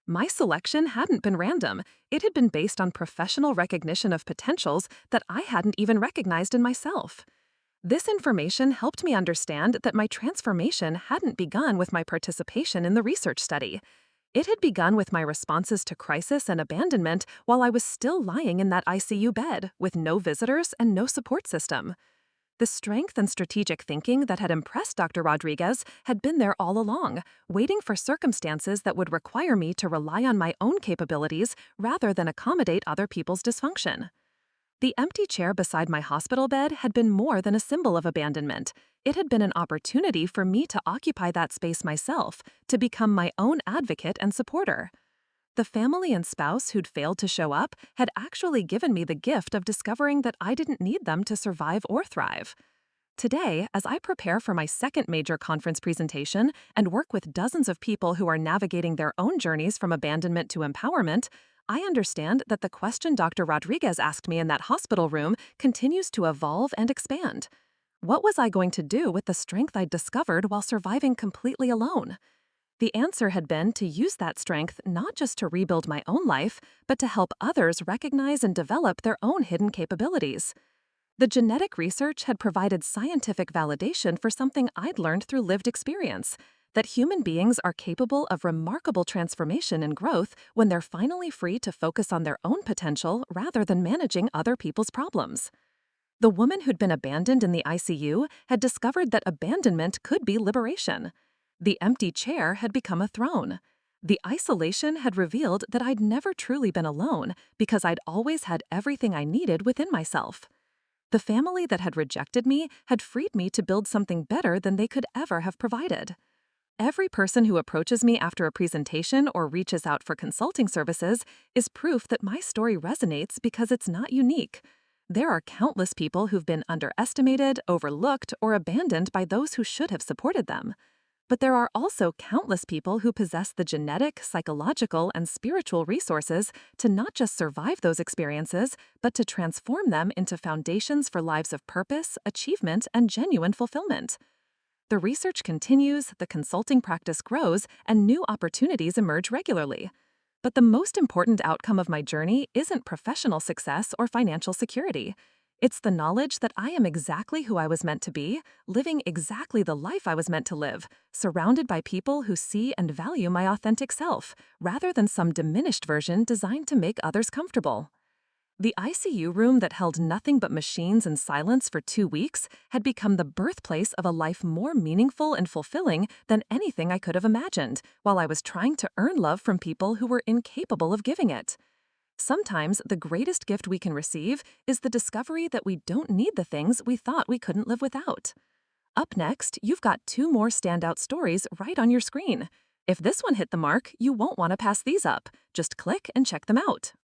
My selection hadn't been random. It had been based on professional recognition of potentials that I hadn't even recognized in myself. This information helped me understand that my transformation hadn't begun with my participation in the research study. It had begun with my responses to crisis and abandonment while I was still lying in that ICU bed with no visitors and no support system. The strength and strategic thinking that had impressed Dr. Rodriguez had been there all along, waiting for circumstances that would require me to rely on my own capabilities rather than accommodate other people's dysfunction. The empty chair beside my hospital bed had been more than a symbol of abandonment. It had been an opportunity for me to occupy that space myself, to become my own advocate and supporter. The family and spouse who'd failed to show up had actually given me the gift of discovering that I didn't need them to survive or thrive. Today, as I prepare for my second major conference presentation and work with dozens of people who are navigating their own journeys from abandonment to empowerment, I understand that the question Dr. Rodriguez asked me in that hospital room continues to evolve and expand. What was I going to do with the strength I'd discovered while surviving completely alone? The answer had been to use that strength not just to rebuild my own life, but to help others recognize and develop their own hidden capabilities. The genetic research had provided scientific validation for something I'd learned through lived experience, that human beings are capable of remarkable transformation and growth when they're finally free to focus on their own potential rather than managing other people's problems. The woman who'd been abandoned in the ICU had discovered that abandonment could be liberation. The empty chair had become a throne. The isolation had revealed that I'd never truly been alone because I'd always had everything I needed within myself. The family that had rejected me had freed me to build something better than they could ever have provided. Every person who approaches me after a presentation or reaches out for consulting services is proof that my story resonates because it's not unique. There are countless people who've been underestimated, overlooked, or abandoned by those who should have supported them. But there are also countless people who possess the genetic, psychological, and spiritual resources to not just survive those experiences, but to transform them into foundations for lives of purpose, achievement, and genuine fulfillment. The research continues, the consulting practice grows, and new opportunities emerge regularly. But the most important outcome of my journey isn't professional success or financial security. It's the knowledge that I am exactly who I was meant to be, living exactly the life I was meant to live, surrounded by people who see and value my authentic self, rather than some diminished version designed to make others comfortable. The ICU room that held nothing but machines and silence for 2 weeks had become the birthplace of a life more meaningful and fulfilling than anything I could have imagined, while I was trying to earn love from people who were incapable of giving it. Sometimes the greatest gift we can receive is the discovery that we don't need the things we thought we couldn't live without. Up next, you've got 2 more standout stories right on your screen. If this one hit the mark, you won't want to pass these up. Just click and check them out.